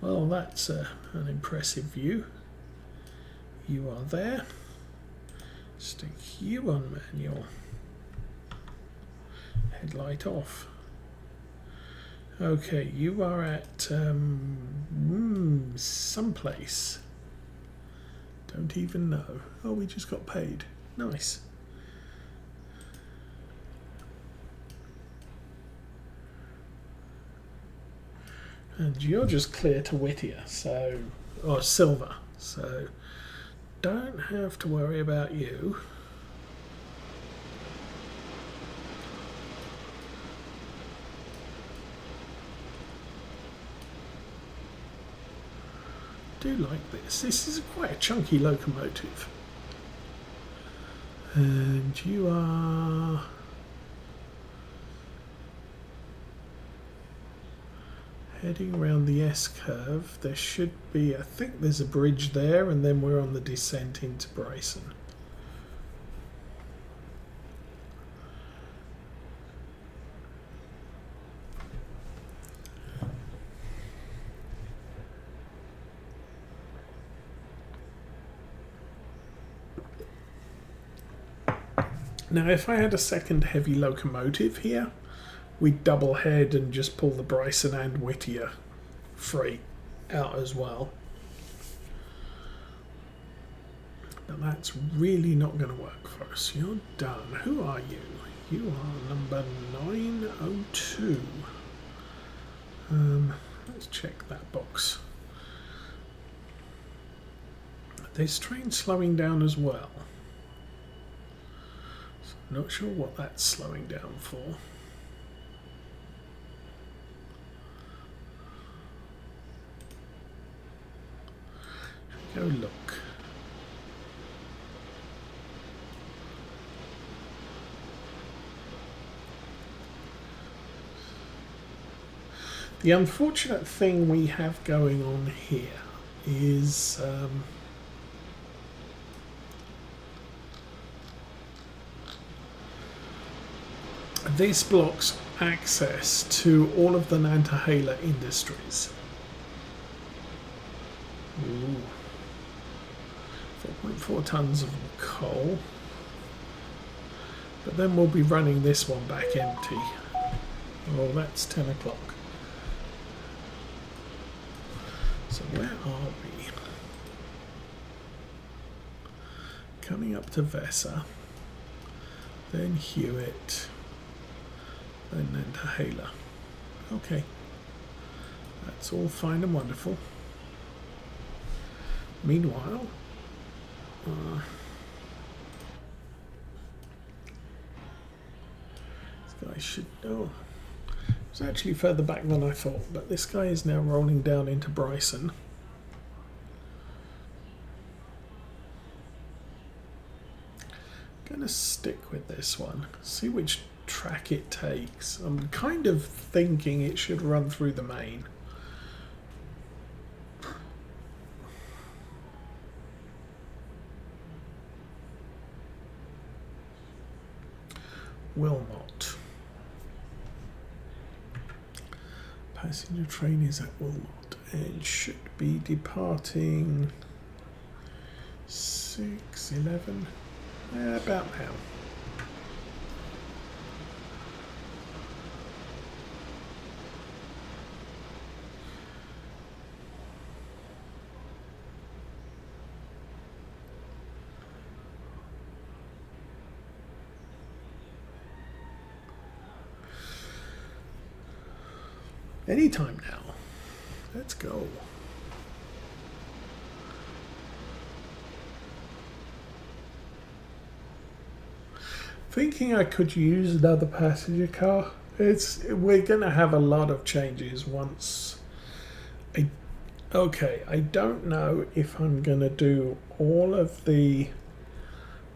Well, that's an impressive view. You are there. Stick you on manual. Headlight off. Okay, you are at someplace. Don't even know. Oh, we just got paid. Nice. And you're just clear to Whittier, so, or Silver, so don't have to worry about you. Do like this. This is quite a chunky locomotive. And you are heading around the S-curve. There should be, I think there's a bridge there, and then we're on the descent into Bryson. Now, if I had a second heavy locomotive here, we'd double head and just pull the Bryson and Whittier freight out as well. But that's really not going to work for us. You're done. Who are you? You are number 902. Let's check that box. This train's slowing down as well. Not sure what that's slowing down for. Go look. The unfortunate thing we have going on here is this blocks access to all of the Nantahala industries. Ooh. 4.4 tons of coal. But then we'll be running this one back empty. Oh, that's 10 o'clock. So where are we? Coming up to Vesa, then Hewitt, then Nantahala. Okay, that's all fine and wonderful. Meanwhile, this guy should know. It's actually further back than I thought, but this guy is now rolling down into Bryson. Gonna stick with this one, see which track it takes. I'm kind of thinking it should run through the main. Will not. Passenger train is at Wilmot and should be departing 6:11. About now. Anytime now. Let's go. Thinking I could use another passenger car. We're gonna have a lot of changes once. I don't know if I'm gonna do all of the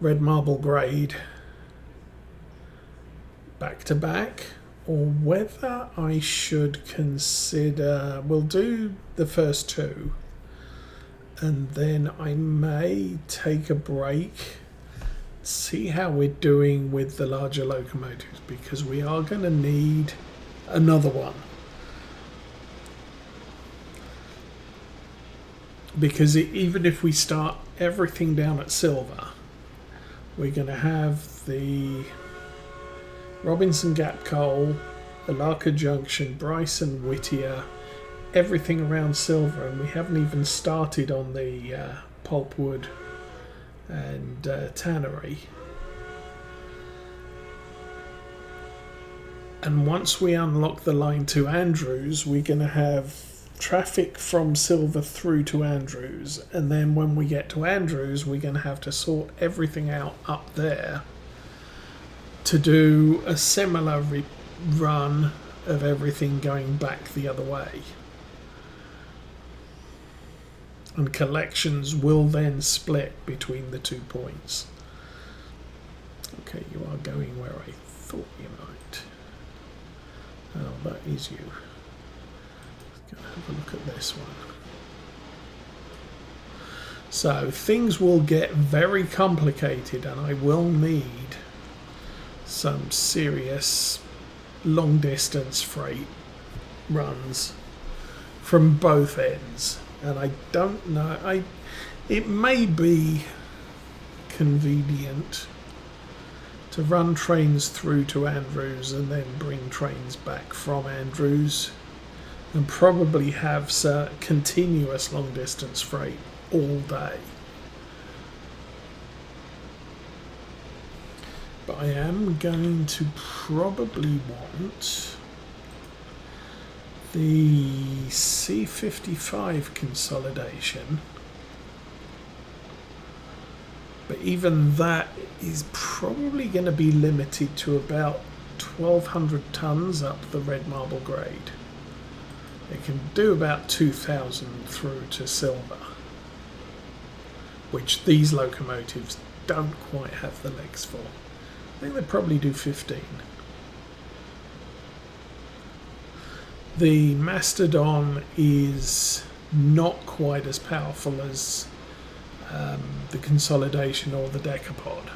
red marble grade back to back, or whether I should consider, we'll do the first two and then I may take a break, see how we're doing with the larger locomotives, because we are going to need another one. Because even if we start everything down at silver, we're going to have the Robinson Gap Coal, Alaka Junction, Bryson, Whittier, everything around silver, and we haven't even started on the pulpwood and tannery. And once we unlock the line to Andrews, we're going to have traffic from silver through to Andrews, and then when we get to Andrews, we're going to have to sort everything out up there to do a similar run of everything going back the other way. And collections will then split between the 2 points. Okay, you are going where I thought you might. Oh, that is you. Let's go have a look at this one. So things will get very complicated, and I will need some serious long distance freight runs from both ends. And I don't know, it may be convenient to run trains through to Andrews and then bring trains back from Andrews, and probably have continuous long distance freight all day. But I am going to probably want the C55 consolidation, but even that is probably going to be limited to about 1,200 tons up the red marble grade. It can do about 2,000 through to silver, which these locomotives don't quite have the legs for. I think they probably do 15. The Mastodon is not quite as powerful as the Consolidation or the Decapod.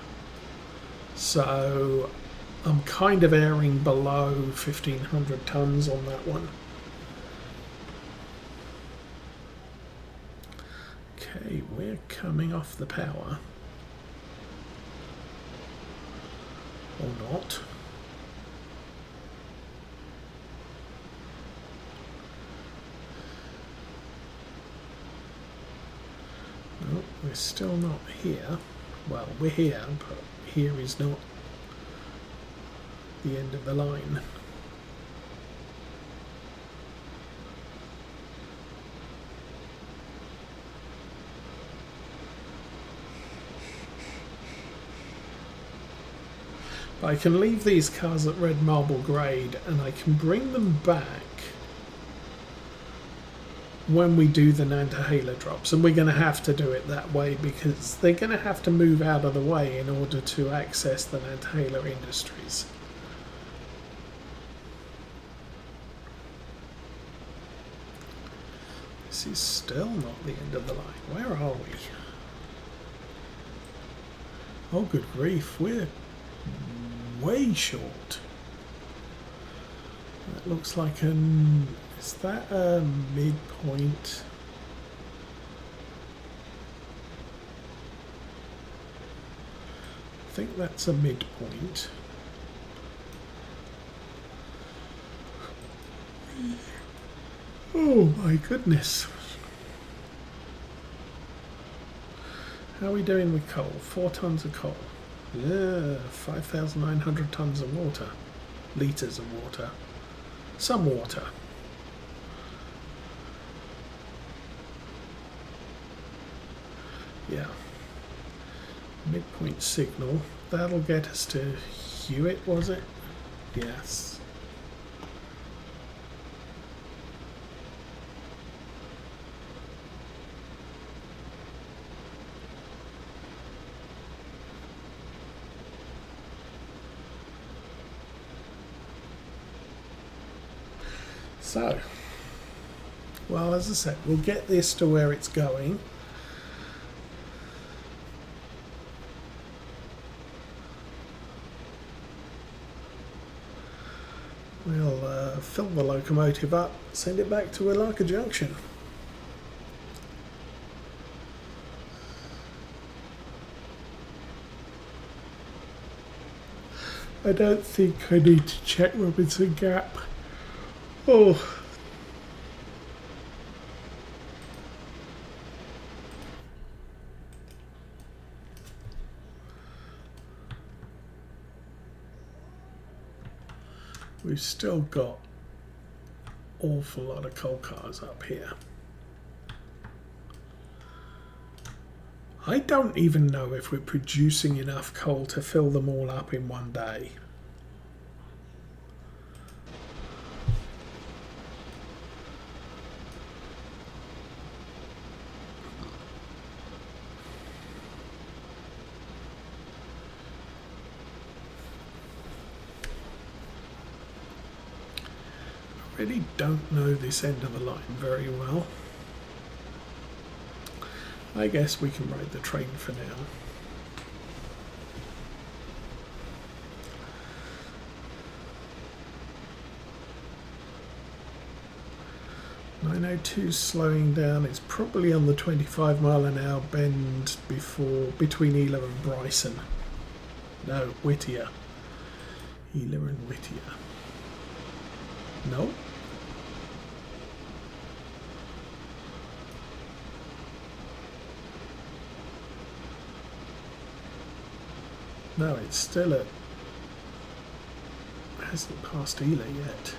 So I'm kind of airing below 1500 tons on that one. Okay, we're coming off the power. Or not. No, we're still not here. Well, we're here, but here is not the end of the line. I can leave these cars at red marble grade and I can bring them back when we do the Nantahala drops, and we're going to have to do it that way because they're going to have to move out of the way in order to access the Nantahala industries. This is still not the end of the line. Where are we? Oh, good grief, we're way short. That looks like an... is that a midpoint? I think that's a midpoint. Oh my goodness. How are we doing with coal? 4 tons of coal. Yeah, 5,900 tons of water. Litres of water. Some water. Yeah. Midpoint signal. That'll get us to Hewitt, was it? Yes. So, well, as I said, we'll get this to where it's going. We'll fill the locomotive up, send it back to Wilaka Junction. I don't think I need to check Robinson Gap. Oh. We've still got an awful lot of coal cars up here. I don't even know if we're producing enough coal to fill them all up in one day. I really don't know this end of the line very well. I guess we can ride the train for now. .902 slowing down. It's probably on the 25-mile-an-hour bend between Ealer and Bryson. No, Whittier. Ealer and Whittier. No. No, it's still at... it hasn't passed Ela yet.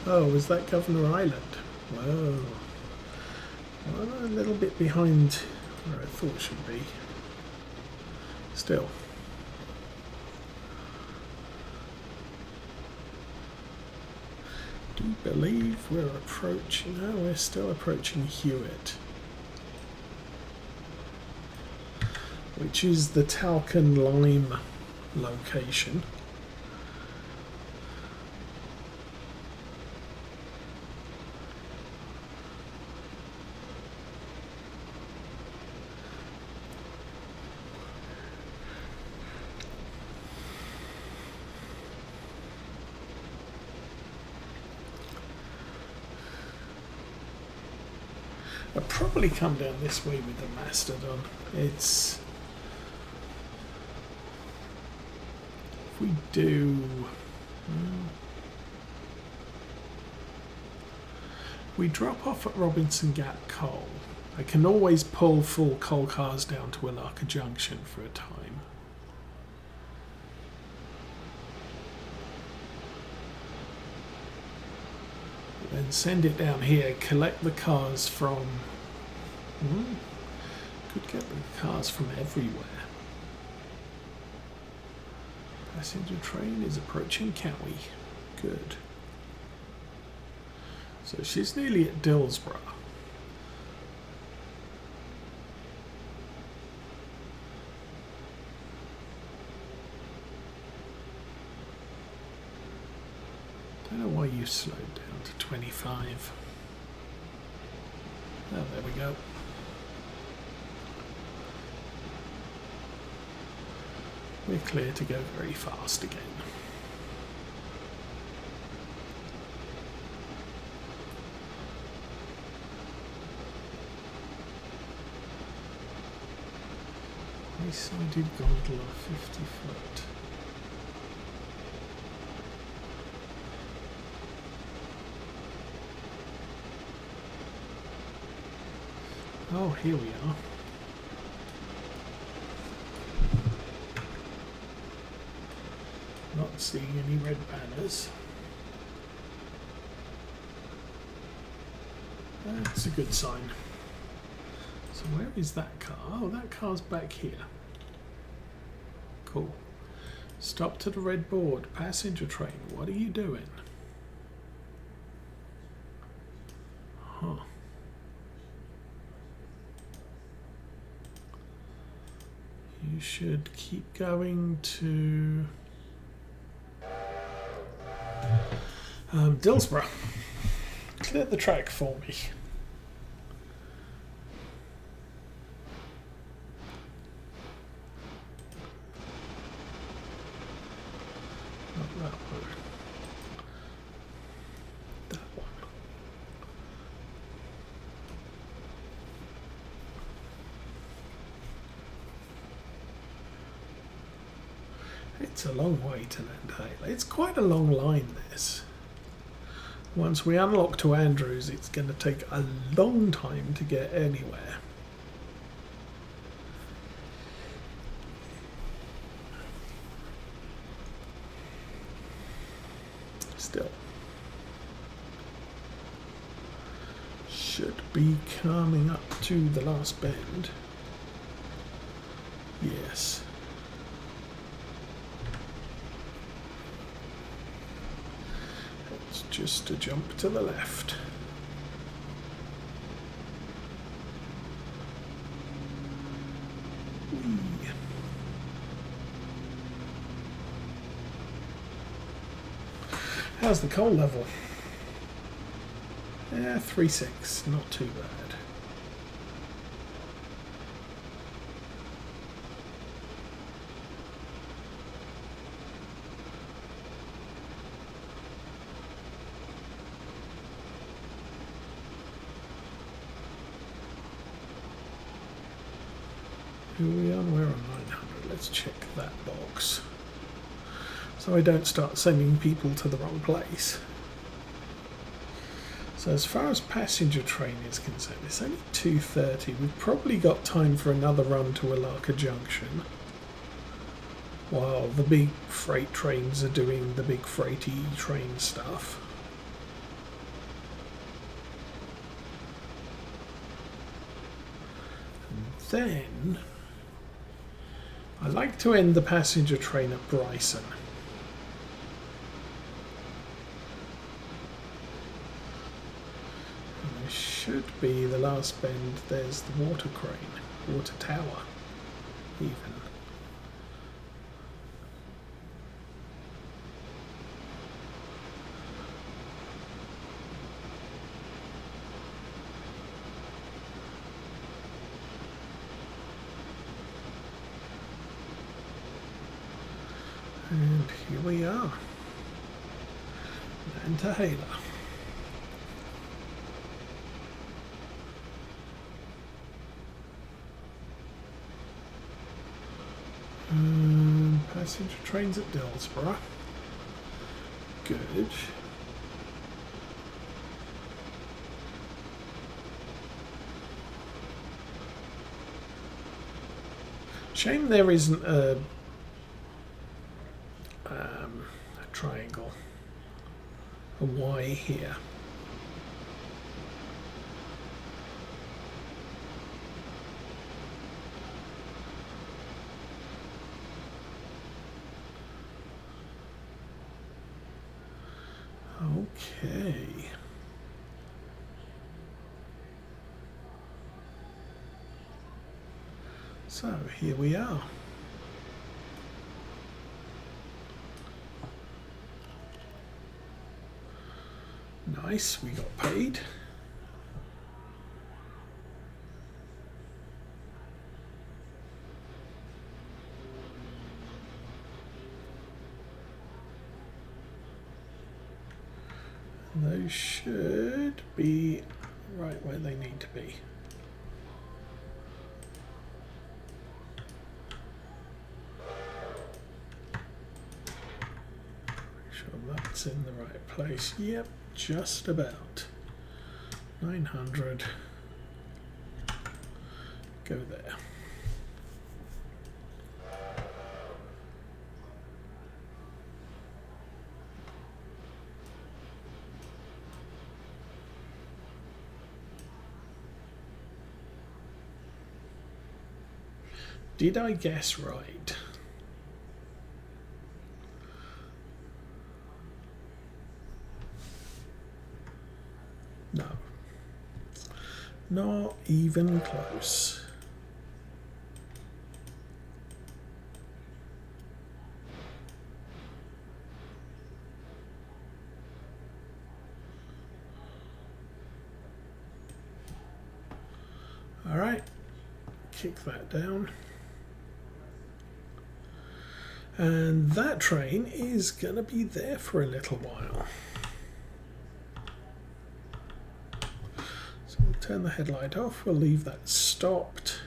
Oh, was that Governor Island? Whoa. Well, a little bit behind where I thought it should be. Still. Do you believe we're approaching... no, we're still approaching Hewitt. Which is the Talcon Lime location. I'll probably come down this way with the Mastodon. If we do... we drop off at Robinson Gap Coal. I can always pull full coal cars down to Alaka Junction for a time. Then send it down here, collect the cars from... could get the cars from everywhere. Passenger train is approaching Cowie. Good. So she's nearly at Dillsborough. I don't know why you slowed down to 25. Oh, there we go. We're clear to go very fast again. Sided gondola, 50 foot. Oh, here we are. Not seeing any red banners. That's a good sign. So where is that car? Oh, that car's back here. Cool. Stop to the red board. Passenger train. What are you doing? Huh. You should keep going to Dillsborough. Clear the track for me. It's a long way to Landale. It's quite a long line, this. Once we unlock to Andrews, it's going to take a long time to get anywhere. Still. Should be coming up to the last bend. Yes. Just to jump to the left. Whee. How's the coal level? 3.6, not too bad. Who are we on? We're on 900. Let's check that box. So I don't start sending people to the wrong place. So as far as passenger train is concerned, it's only 2:30. We've probably got time for another run to Alaka Junction, while the big freight trains are doing the big freighty train stuff. And then I like to end the passenger train at Bryson. And there should be the last bend. There's the water crane, water tower, even. And here we are, Nantahala. passenger trains at Dillsborough. Good. Shame there isn't a triangle, a Y here. Okay. So here we are. Nice, we got paid. Those should be right where they need to be. Make sure that's in the right place. Yep, just about. 900. Go there. Did I guess right? No. Not even close. All right, kick that down. And that train is going to be there for a little while. So we'll turn the headlight off. We'll leave that stopped.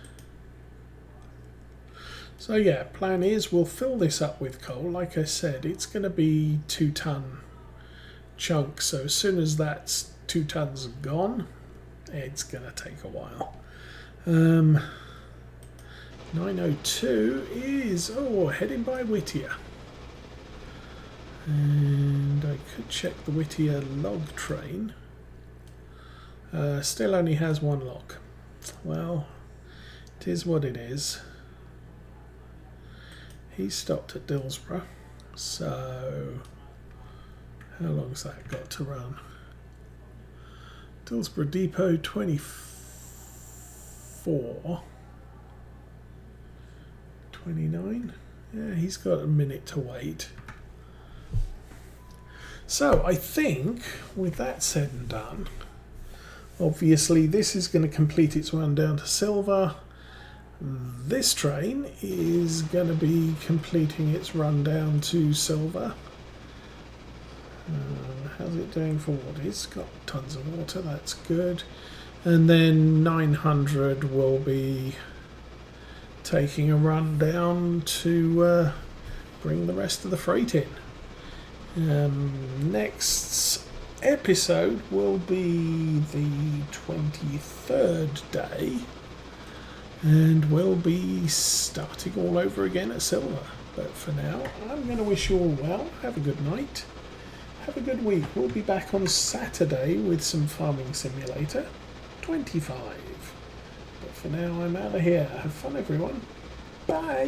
So yeah, plan is we'll fill this up with coal. Like I said, it's going to be 2-ton chunks. So as soon as that's 2 tons gone, it's going to take a while. 902 is, heading by Whittier. And I could check the Whittier log train. Still only has 1 log. Well, it is what it is. He stopped at Dillsborough. So, how long's that got to run? Dillsborough Depot 24. 29. Yeah, he's got a minute to wait. So I think with that said and done, obviously this is going to complete its run down to Silver. This train is going to be completing its run down to Silver. How's it doing for water? It's got tons of water, that's good. And then 900 will be taking a run down to bring the rest of the freight in. Next episode will be the 23rd day, and we'll be starting all over again at Silver. But for now, I'm going to wish you all well. Have a good night. Have a good week. We'll be back on Saturday with some Farming Simulator 25. But for now, I'm out of here. Have fun, everyone. Bye.